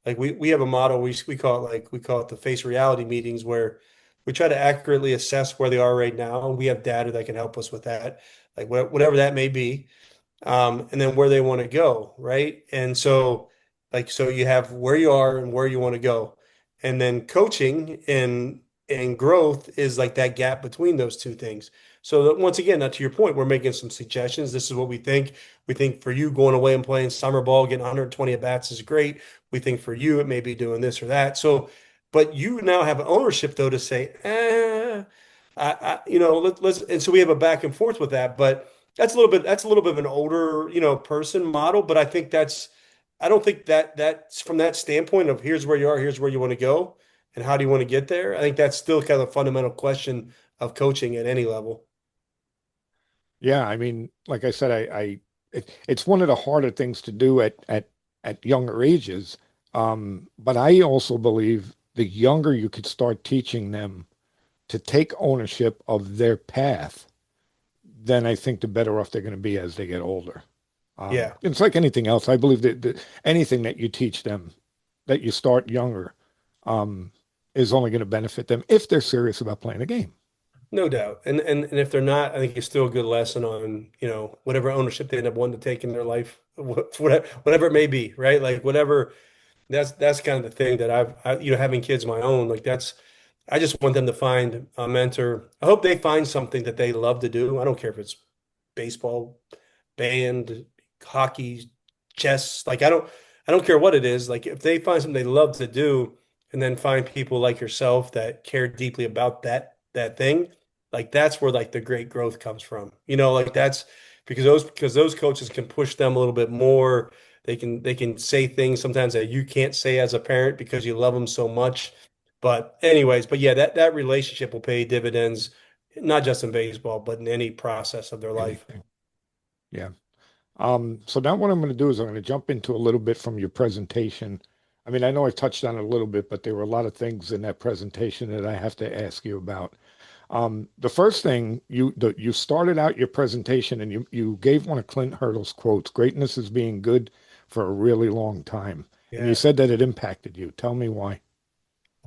like we have a model we call it the face reality meetings where we try to accurately assess where they are right now, and we have data that can help us with that, like whatever that may be, and then where they want to go, right? And so, so you have where you are and where you want to go, and then coaching and growth is like that gap between those two things. So that once again, now to your point, we're making some suggestions. This is what we think. We think for you going away and playing summer ball, getting 120 at bats is great. We think for you it may be doing this or that. So, but you now have ownership though to say, let's, and so we have a back and forth with that, but that's a little bit of an older, person model, but I don't think that's from that standpoint of here's where you are, here's where you want to go, and how do you want to get there. I think that's still kind of a fundamental question of coaching at any level. Yeah, I mean, like I said, it's one of the harder things to do at younger ages. But I also believe the younger you could start teaching them to take ownership of their path, then I think the better off they're going to be as they get older. Yeah. It's like anything else. I believe that anything that you teach them, that you start younger, um, is only going to benefit them if they're serious about playing a game. No doubt. And if they're not, I think it's still a good lesson on, whatever ownership they end up wanting to take in their life, whatever it may be, right? Like whatever, that's kind of the thing that having kids of my own, like I just want them to find a mentor. I hope they find something that they love to do. I don't care if it's baseball, band, hockey, chess. Like I don't care what it is. Like if they find something they love to do and then find people like yourself that care deeply about that thing, like that's where like the great growth comes from. Like that's because those coaches can push them a little bit more. They can say things sometimes that you can't say as a parent because you love them so much. But anyways, but yeah, that relationship will pay dividends, not just in baseball, but in any process of their life. Anything. Yeah. So now what I'm going to do is I'm going to jump into a little bit from your presentation. I mean, I know I touched on it a little bit, but there were a lot of things in that presentation that I have to ask you about. The first thing you started out your presentation and you gave one of Clint Hurdle's quotes, "Greatness is being good for a really long time," and you Yeah. said that it impacted you. Tell me why.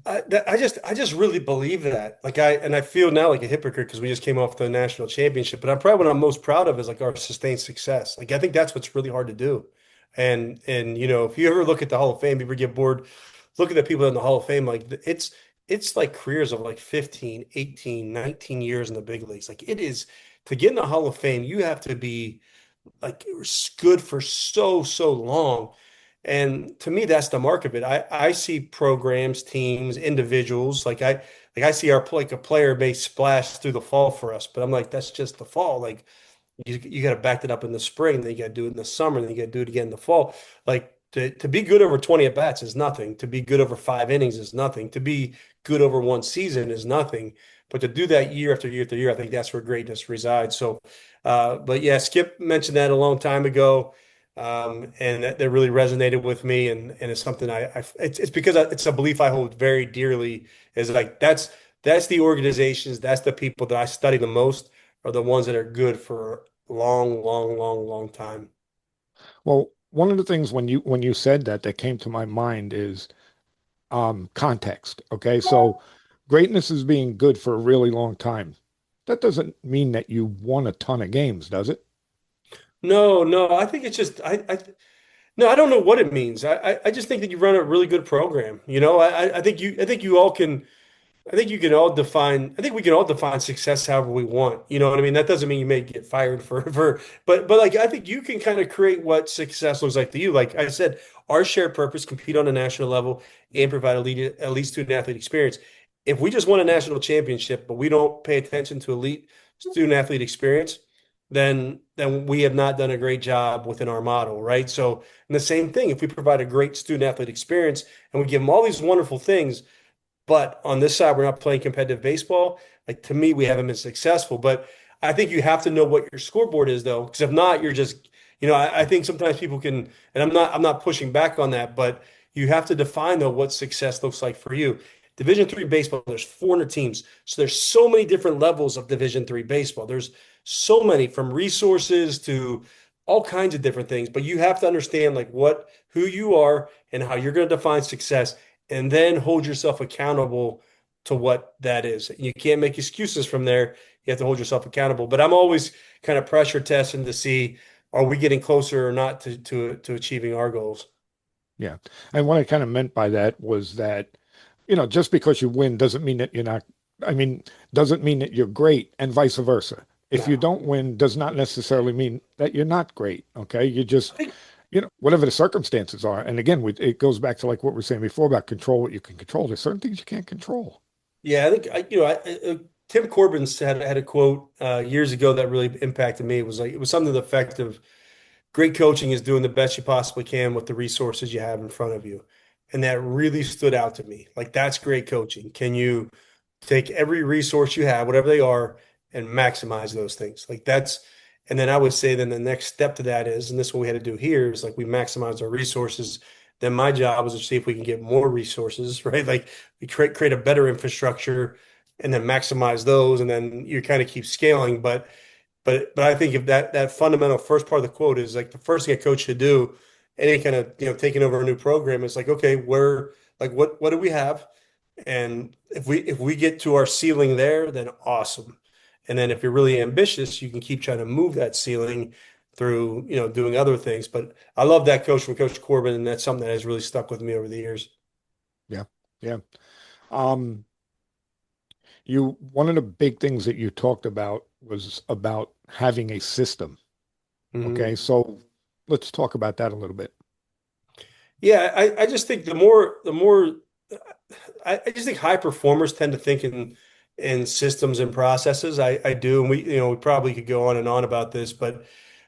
I just really believe that. Like I feel now like a hypocrite because we just came off the national championship. But I'm probably what I'm most proud of is like our sustained success. Like I think that's what's really hard to do. And if you ever look at the Hall of Fame, you ever get bored, look at the people in the Hall of Fame, like it's like careers of like 15, 18, 19 years in the big leagues. Like it is to get in the Hall of Fame, you have to be like good for so long. And to me, that's the mark of it. I see programs, teams, individuals, I see like a player may splash through the fall for us, but I'm like, that's just the fall. Like you got to back it up in the spring, then you got to do it in the summer, then you got to do it again in the fall. Like to be good over 20 at bats is nothing. To be good over 5 innings is nothing. To be good over one season is nothing. But to do that year after year after year, I think that's where greatness resides. So, but yeah, Skip mentioned that a long time ago, and that really resonated with me, and it's something it's because it's a belief I hold very dearly. Is like that's the organizations, that's the people that I study the most are the ones that are good for long, long, long, long time. Well, one of the things when you said that that came to my mind is context. Okay, so greatness is being good for a really long time. That doesn't mean that you won a ton of games, does it? No, no, I think it's just no, I don't know what it means. I just think that you run a really good program. I think you all can. I think you can all define. I think we can all define success however we want. You know what I mean? That doesn't mean you may get fired but like I think you can kind of create what success looks like to you. Like I said, our shared purpose: compete on a national level and provide elite student athlete experience. If we just won a national championship, but we don't pay attention to elite student athlete experience, then we have not done a great job within our model, right? So, and the same thing, if we provide a great student athlete experience and we give them all these wonderful things but on this side, we're not playing competitive baseball. Like to me, we haven't been successful. But I think you have to know what your scoreboard is, though, because if not, you're just, I think sometimes people can, and I'm not pushing back on that, but you have to define though what success looks like for you. Division III baseball, there's 400 teams, so there's so many different levels of Division III baseball. There's so many from resources to all kinds of different things, but you have to understand like who you are and how you're going to define success and then hold yourself accountable to what that is. You can't make excuses from there. You have to hold yourself accountable. But I'm always kind of pressure testing to see are we getting closer or not to achieving our goals. Yeah. And what I kind of meant by that was that, just because you win doesn't mean that you're not, I mean, doesn't mean that you're great and vice versa. If you No. don't win, does not necessarily mean that you're not great. Okay. You I just, think whatever the circumstances are. And again, it goes back to like what we are saying before about control what you can control. There's certain things you can't control. yeah, I think Tim Corbin had a quote years ago that really impacted me. It was something to the effect of great coaching is doing the best you possibly can with the resources you have in front of you. And that really stood out to me. Like, that's great coaching. Can you take every resource you have, whatever they are, and maximize those things? And then I would say, then the next step to that is, and this is what we had to do here, is like we maximize our resources. Then my job is to see if we can get more resources, right? Like we create a better infrastructure and then maximize those. And then you kind of keep scaling. But I think if that fundamental first part of the quote is like the first thing a coach should do, any kind of taking over a new program is like, okay, we're like what do we have? And if we get to our ceiling there, then awesome. And then if you're really ambitious, you can keep trying to move that ceiling through doing other things. But I love that coach from Coach Corbin, and that's something that has really stuck with me over the years. Yeah. Yeah. Um, one of the big things that you talked about was about having a system. Mhm. Okay. So let's talk about that a little bit. Yeah, I just think the more I just think high performers tend to think in systems and processes. I do, and we probably could go on and on about this, but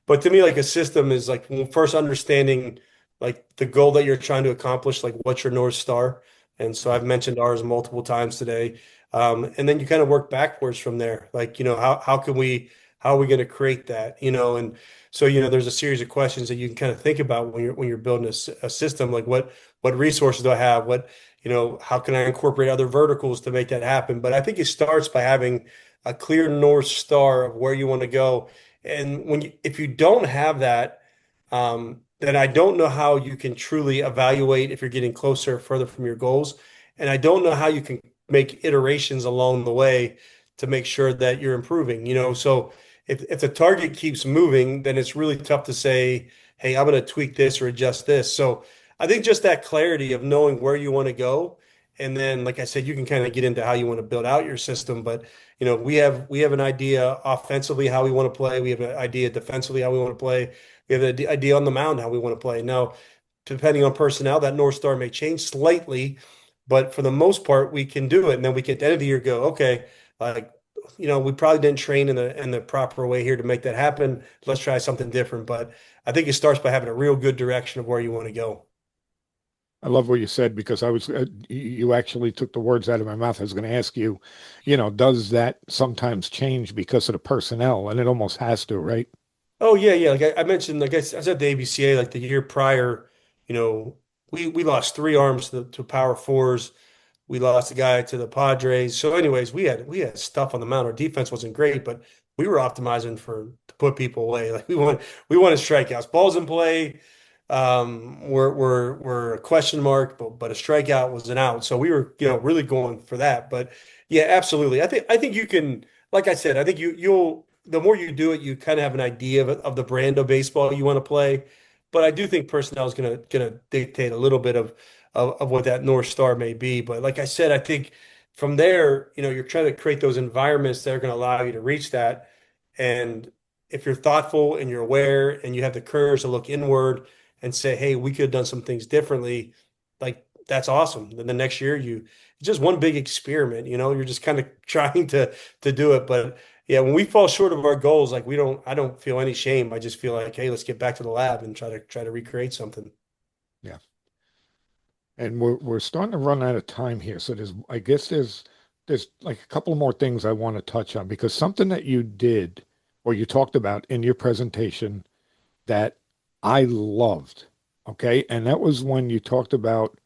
to me, like a system is like first understanding like the goal that you're trying to accomplish, like what's your North Star. And so I've mentioned ours multiple times today. And then you kind of work backwards from there. Like, how are we going to create that? And so, there's a series of questions that you can kind of think about when you're building a system, like what resources do I have? How can I incorporate other verticals to make that happen? But I think it starts by having a clear North Star of where you want to go. And if you don't have that, then I don't know how you can truly evaluate if you're getting closer or further from your goals. And I don't know how you can make iterations along the way to make sure that you're improving. So if the target keeps moving, then it's really tough to say, hey, I'm going to tweak this or adjust this. So I think just that clarity of knowing where you want to go. And then, like I said, you can kind of get into how you want to build out your system. But we have an idea offensively how we want to play. We have an idea defensively how we want to play. We have an idea on the mound how we want to play. Now, depending on personnel, that North Star may change slightly, but for the most part, we can do it. And then we can at the end of the year go, okay, like, we probably didn't train in the proper way here to make that happen. Let's try something different. But I think it starts by having a real good direction of where you want to go. I love what you said because you actually took the words out of my mouth. I was going to ask you, does that sometimes change because of the personnel? And it almost has to, right? Oh yeah, yeah. Like I mentioned, like I said, the ABCA, like the year prior, we lost three arms to power fours. We lost a guy to the Padres. So, anyways, we had stuff on the mound. Our defense wasn't great, but we were optimizing to put people away. Like we wanted strikeouts, balls in play. Were a question mark, but a strikeout was an out. So we were really going for that. But yeah, absolutely. I think you can. Like I said, I think you'll the more you do it, you kind of have an idea of the brand of baseball you want to play. But I do think personnel is gonna dictate a little bit of what that North Star may be. But like I said, I think from there, you're trying to create those environments that are going to allow you to reach that. And if you're thoughtful and you're aware and you have the courage to look inward and say, hey, we could have done some things differently, like that's awesome. Then the next year it's just one big experiment, you're just kind of trying to do it. But yeah, when we fall short of our goals, like I don't feel any shame. I just feel like, hey, let's get back to the lab and try to recreate something. Yeah. And we're starting to run out of time here. So I guess there's like a couple more things I want to touch on because something that you did or you talked about in your presentation that I loved. Okay. And that was when you talked about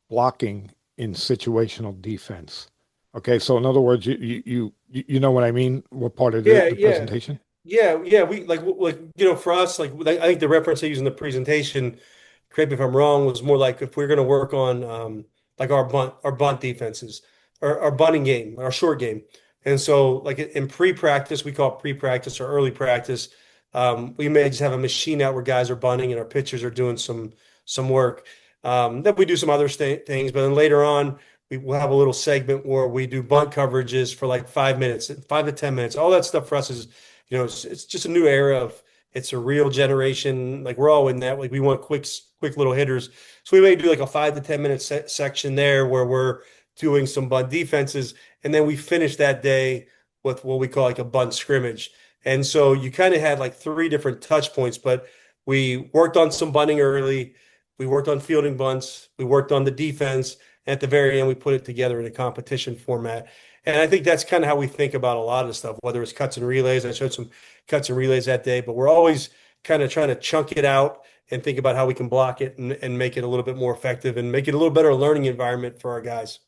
blocking in situational defense. Okay. So in other words, you know what I mean? What part of Yeah, the yeah. presentation? Yeah, yeah, we like for us I think the reference I use in the presentation, correct me if I'm wrong, was more like if we're going to work on like our bunt defenses, our bunting game, our short game. And so like in pre-practice, we call it pre-practice or early practice. We may just have a machine out where guys are bunting and our pitchers are doing some work. Then we do some other things, but then later on we will have a little segment where we do bunt coverages for like 5 minutes, 5 to 10 minutes. All that stuff for us is it's just a new era of it's a real generation. Like we're all in that. Like we want quick little hitters. So we may do like a 5 to 10 minute section there where we're doing some bunt defenses, and then we finish that day with what we call like a bunt scrimmage. And so you kind of had like three different touch points, but we worked on some bunting early. We worked on fielding bunts. We worked on the defense. And at the very end, we put it together in a competition format. And I think that's kind of how we think about a lot of stuff, whether it's cuts and relays. I showed some cuts and relays that day, but we're always kind of trying to chunk it out and think about how we can block it and make it a little bit more effective and make it a little better learning environment for our guys.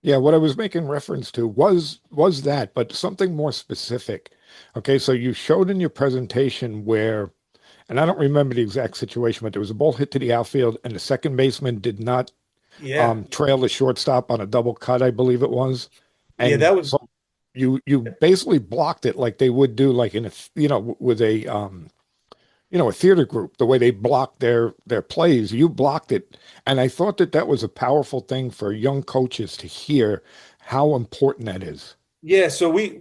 Yeah, what I was making reference to was that, but something more specific. Okay, so you showed in your presentation where, and I don't remember the exact situation, but there was a ball hit to the outfield, and the second baseman did not Yeah. trail the shortstop on a double cut, I believe it was. Yeah, And that was so you basically blocked it like they would do like in a with a theater group, the way they block their plays. You blocked it, and I thought that that was a powerful thing for young coaches to hear how important that is. yeah, so we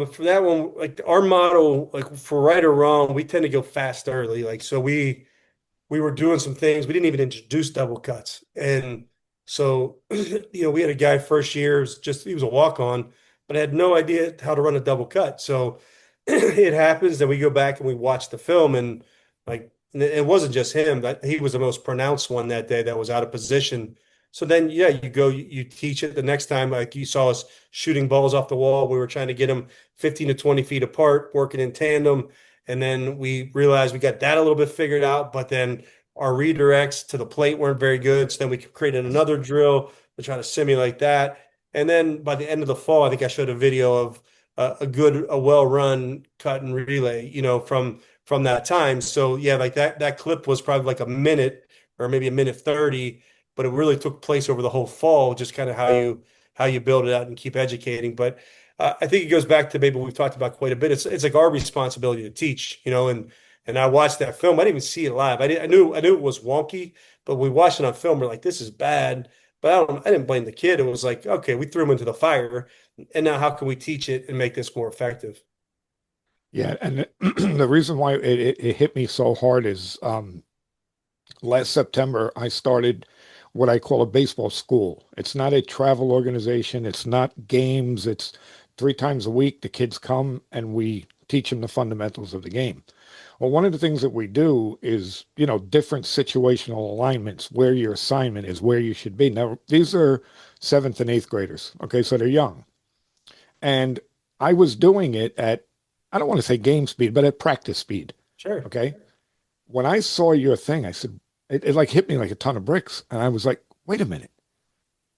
for that one, like our model, like for right or wrong, we tend to go fast early. Like so we were doing some things. We didn't even introduce double cuts. And so, we had a guy first year, he was a walk on, but had no idea how to run a double cut. So it happens that we go back and we watch the film and like, it wasn't just him, that he was the most pronounced one that day that was out of position. So then, yeah, you go, you teach it the next time, like you saw us shooting balls off the wall. We were trying to get them 15 to 20 feet apart, working in tandem. And then we realized we got that a little bit figured out, but then our redirects to the plate weren't very good. So then we created another drill to try to simulate that. And then by the end of the fall, I think I showed a video of a well-run cut and relay, from that time. So yeah, like that clip was probably like a minute or maybe a minute 30, but it really took place over the whole fall, just kind of how you build it out and keep educating. But I think it goes back to maybe what we've talked about quite a bit. It's like our responsibility to teach, and I watched that film. I didn't even see it live. I knew it was wonky, but we watched it on film. We're like, this is bad. But I didn't blame the kid. It was like, okay, we threw him into the fire, and now how can we teach it and make this more effective? Yeah, and the reason why it hit me so hard is last September, I started what I call a baseball school. It's not a travel organization. It's not games. It's 3 times a week. The kids come and we teach them the fundamentals of the game. Well, one of the things that we do is, different situational alignments, where your assignment is, where you should be. Now, these are seventh and eighth graders. Okay, so they're young. And I was doing it at, I don't want to say game speed, but at practice speed. Sure. Okay. When I saw your thing, I said, it like hit me like a ton of bricks. And I was like, wait a minute.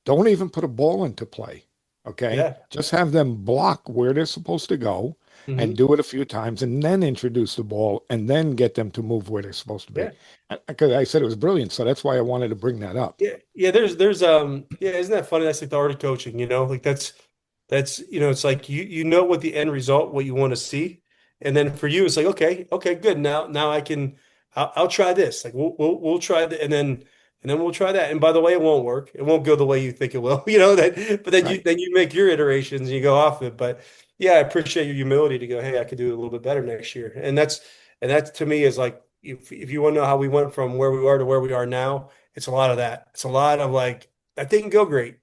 Don't even put a ball into play. Okay. Yeah. Just have them block where they're supposed to go and Hmm. do it a few times and then introduce the ball and then get them to move where they're supposed to be. Yeah. Because I said it was brilliant. So that's why I wanted to bring that up. Yeah. Yeah. Yeah, isn't that funny? That's like the art of coaching, like that's, it's like you know what the end result, what you want to see. And then for you, it's like, okay, good. Now I'll try this. Like we'll try that, and then we'll try that. And by the way, it won't work. It won't go the way you think it will. But then you Right. then you make your iterations and you go off it. But yeah, I appreciate your humility to go, hey, I could do it a little bit better next year. And that to me is like, if you want to know how we went from where we are to where we are now, it's a lot of that. It's a lot of like, that didn't go great.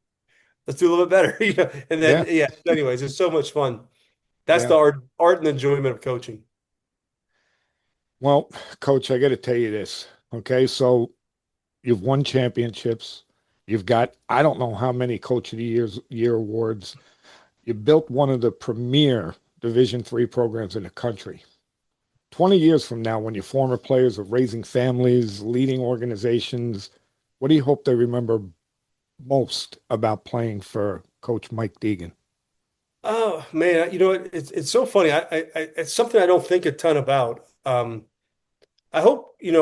Let's do a little bit better. And then Yeah. yeah. Anyways, it's so much fun. That's Yeah. the art and enjoyment of coaching. Well, coach, I got to tell you this. Okay. So you've won championships. You've got, I don't know how many Coach of the Year awards. You built one of the premier Division III programs in the country. 20 years from now, when your former players are raising families, leading organizations, what do you hope they remember most about playing for Coach Mike Deegan? Oh man, you know what? It's so funny. It's something I don't think a ton about. I hope, and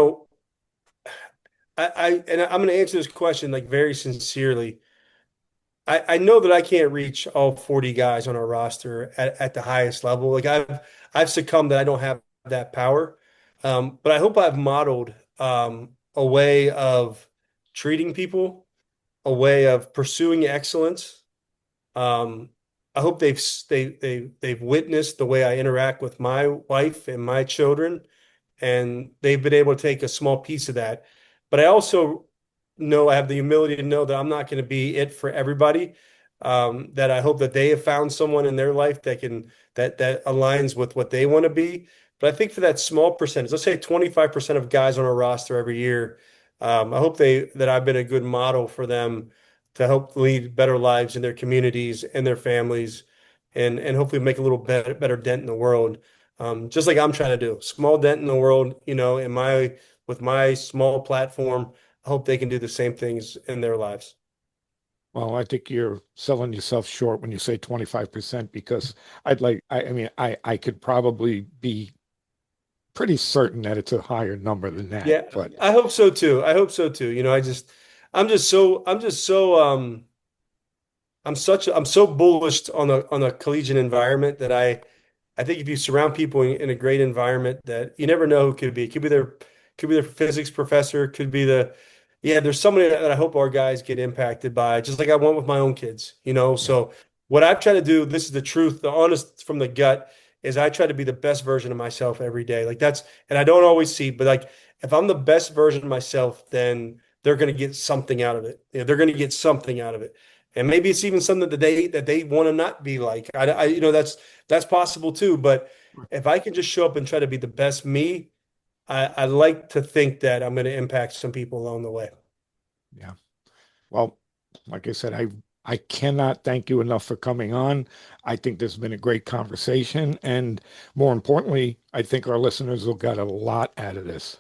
I'm going to answer this question like very sincerely. I know that I can't reach all 40 guys on our roster at the highest level. Like I've succumbed that I don't have that power. But I hope I've modeled a way of treating people, a way of pursuing excellence. Um, I hope they've witnessed the way I interact with my wife and my children, and they've been able to take a small piece of that. But I also know I have the humility to know that I'm not going to be it for everybody. That I hope that they have found someone in their life that aligns with what they want to be. But I think for that small percentage, let's say 25% of guys on our roster every year, I hope that I've been a good model for them to help lead better lives in their communities and their families, and hopefully make a little better dent in the world. Just like I'm trying to do, small dent in the world, with my small platform. I hope they can do the same things in their lives. Well, I think you're selling yourself short when you say 25% because I mean, I could probably be pretty certain that it's a higher number than that, Yeah, but I hope so too. I hope so too. I'm so bullish on the collegiate environment that I think if you surround people in a great environment, that you never know who it could be. It could be their physics professor, could be yeah, there's somebody that I hope our guys get impacted by, just like I want with my own kids. yeah. So what I've tried to do, this is the truth, the honest from the gut, is I try to be the best version of myself every day. Like and I don't always see, but like if I'm the best version of myself, then they're going to get something out of it. They're going to get something out of it. And maybe it's even something that they want to not be like. That's possible too. But if I can just show up and try to be the best me, I like to think that I'm going to impact some people along the way. Yeah. Well, like I said, I cannot thank you enough for coming on. I think this has been a great conversation, and more importantly, I think our listeners will get a lot out of this.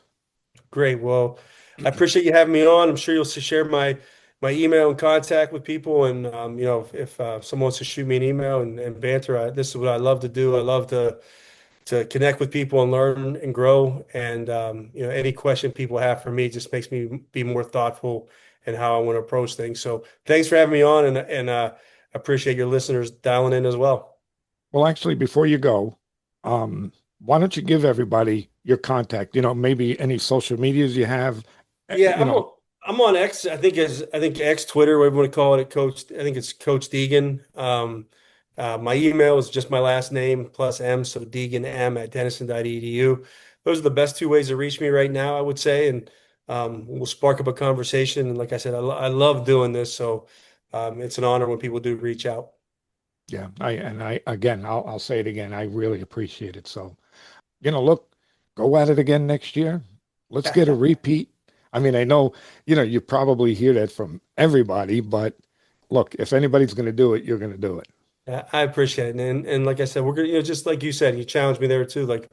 Great. Well, I appreciate you having me on. I'm sure you'll share my email and contact with people. And if someone wants to shoot me an email and banter, this is what I love to do. I love to connect with people and learn and grow. And any question people have for me just makes me be more thoughtful in how I want to approach things. So thanks for having me on, and appreciate your listeners dialing in as well. Well, actually, before you go, why don't you give everybody your contact? Maybe any social medias you have. Yeah, You know, I'm on X. I think X, Twitter, whatever you want to call it, Coach. I think it's Coach Deegan. My email is just my last name plus M, so Deegan M at Denison.edu. Those are the best two ways to reach me right now, I would say. And we'll spark up a conversation. And like I said, I love doing this. So it's an honor when people do reach out. Yeah, again, I'll say it again. I really appreciate it. So, look, go at it again next year. Let's get a repeat. I mean, I know, you probably hear that from everybody, but look, if anybody's going to do it, you're going to do it. Yeah, I appreciate it. And like I said, we're gonna, just like you said, you challenged me there too. Like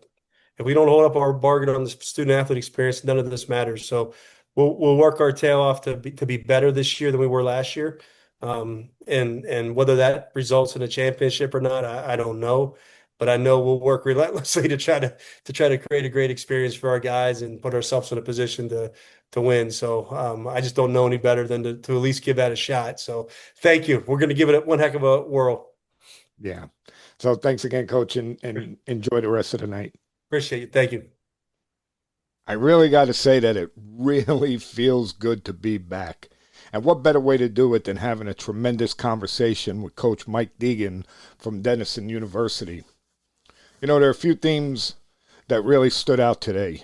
if we don't hold up our bargain on the student athlete experience, none of this matters. So we'll work our tail off to be better this year than we were last year. And whether that results in a championship or not, I don't know. But I know we'll work relentlessly to try to create a great experience for our guys and put ourselves in a position to win. So I just don't know any better than to at least give that a shot. So thank you. We're going to give it one heck of a whirl. Yeah. So thanks again, Coach, and enjoy the rest of the night. Appreciate you. Thank you. I really got to say that it really feels good to be back. And what better way to do it than having a tremendous conversation with Coach Mike Deegan from Denison University. There are a few themes that really stood out today.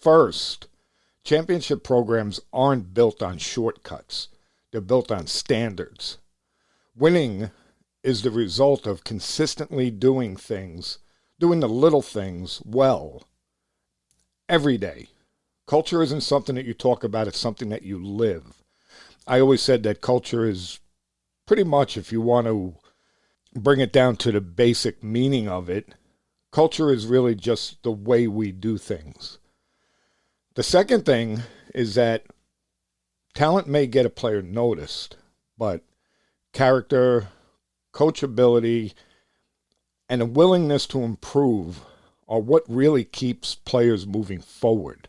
First, championship programs aren't built on shortcuts. They're built on standards. Winning is the result of consistently doing the little things well, every day. Culture isn't something that you talk about, it's something that you live. I always said that culture is pretty much, if you want to bring it down to the basic meaning of it, culture is really just the way we do things. The second thing is that talent may get a player noticed, but character, coachability, and a willingness to improve are what really keeps players moving forward.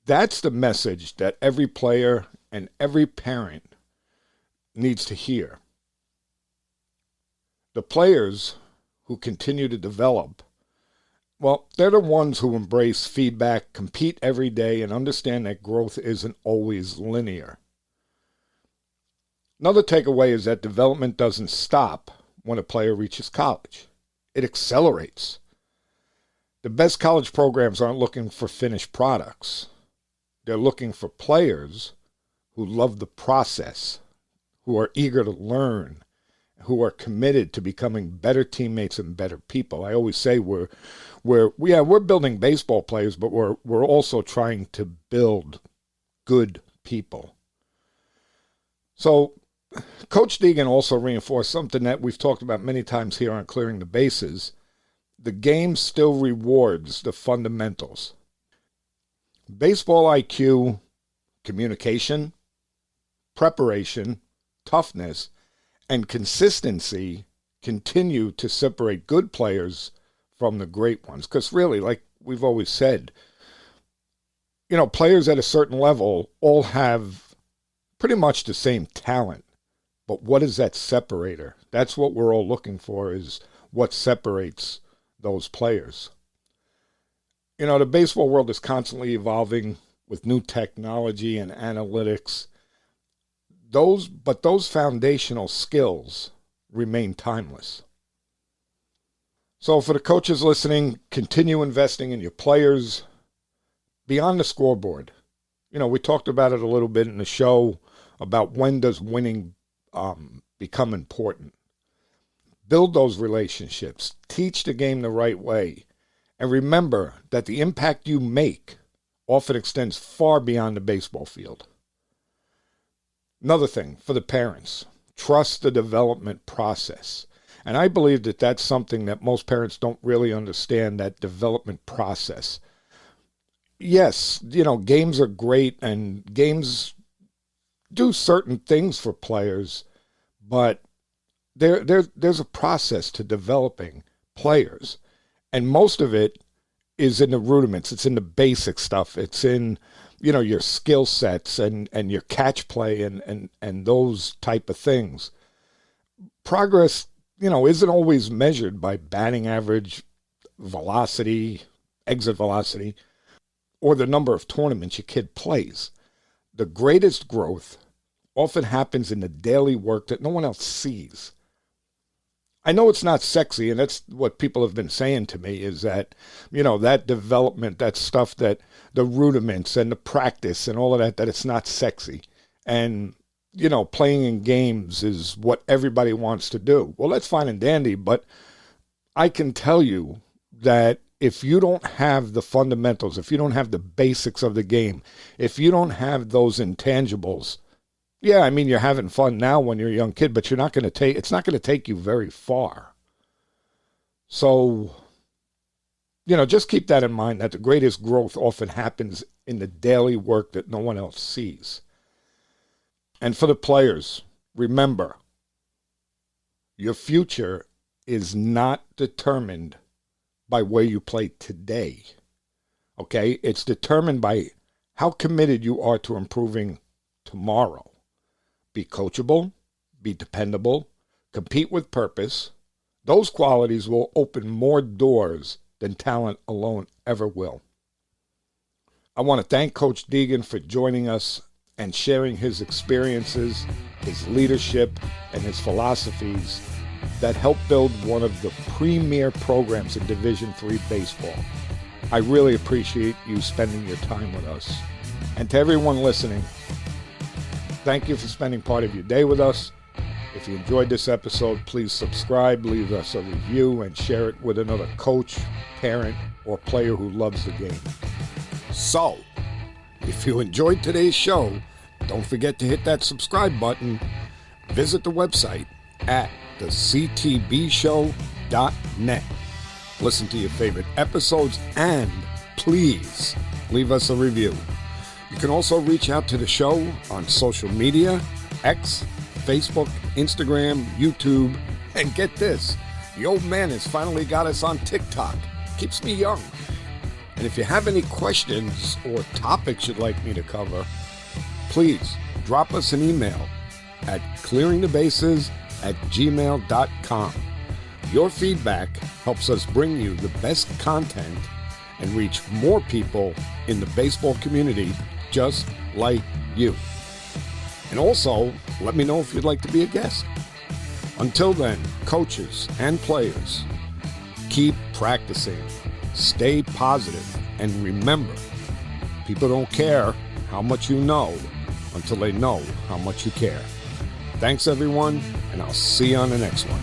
That's the message that every player and every parent needs to hear. The players who continue to develop, well, they're the ones who embrace feedback, compete every day, and understand that growth isn't always linear. Another takeaway is that development doesn't stop when a player reaches college. It accelerates. The best college programs aren't looking for finished products. They're looking for players who love the process, who are eager to learn, who are committed to becoming better teammates and better people. I always say we're building baseball players, but we're also trying to build good people. So Coach Deegan also reinforced something that we've talked about many times here on Clearing the Bases. The game still rewards the fundamentals. Baseball IQ, communication, preparation, toughness, and consistency continue to separate good players from the great ones. Because really, like we've always said, players at a certain level all have pretty much the same talent. But what is that separator? That's what we're all looking for, is what separates those players. The baseball world is constantly evolving with new technology and analytics. Those foundational skills remain timeless. So for the coaches listening, continue investing in your players beyond the scoreboard. We talked about it a little bit in the show about when does winning become important. Build those relationships. Teach the game the right way. And remember that the impact you make often extends far beyond the baseball field. Another thing for the parents, trust the development process. And I believe that that's something that most parents don't really understand, that development process. Yes, games are great and games do certain things for players, but there's a process to developing players. And most of it is in the rudiments. It's in the basic stuff. It's in, your skill sets and your catch play and those type of things. Progress, isn't always measured by batting average, velocity, exit velocity, or the number of tournaments your kid plays. The greatest growth often happens in the daily work that no one else sees. I know it's not sexy, and that's what people have been saying to me is that, that development, that stuff, that the rudiments and the practice and all of that, that it's not sexy. And, playing in games is what everybody wants to do. Well, that's fine and dandy, but I can tell you that if you don't have the fundamentals, if you don't have the basics of the game, if you don't have those intangibles, yeah, I mean, you're having fun now when you're a young kid, but it's not going to take you very far. So, just keep that in mind, that the greatest growth often happens in the daily work that no one else sees. And for the players, remember, your future is not determined by where you play today. Okay? It's determined by how committed you are to improving tomorrow. Be coachable, be dependable, compete with purpose. Those qualities will open more doors than talent alone ever will. I want to thank Coach Deegan for joining us and sharing his experiences, his leadership, and his philosophies that helped build one of the premier programs in Division III baseball. I really appreciate you spending your time with us. And to everyone listening, thank you for spending part of your day with us. If you enjoyed this episode, please subscribe, leave us a review, and share it with another coach, parent, or player who loves the game. So, if you enjoyed today's show, don't forget to hit that subscribe button. Visit the website at thectbshow.net. Listen to your favorite episodes and please leave us a review. You can also reach out to the show on social media, X, Facebook, Instagram, YouTube, and get this, the old man has finally got us on TikTok. Keeps me young. And if you have any questions or topics you'd like me to cover, please drop us an email at clearingthebases@gmail.com. Your feedback helps us bring you the best content and reach more people in the baseball community just like you. And also, let me know if you'd like to be a guest. Until then, coaches and players, keep practicing, stay positive, and remember, people don't care how much you know until they know how much you care. Thanks, everyone, and I'll see you on the next one.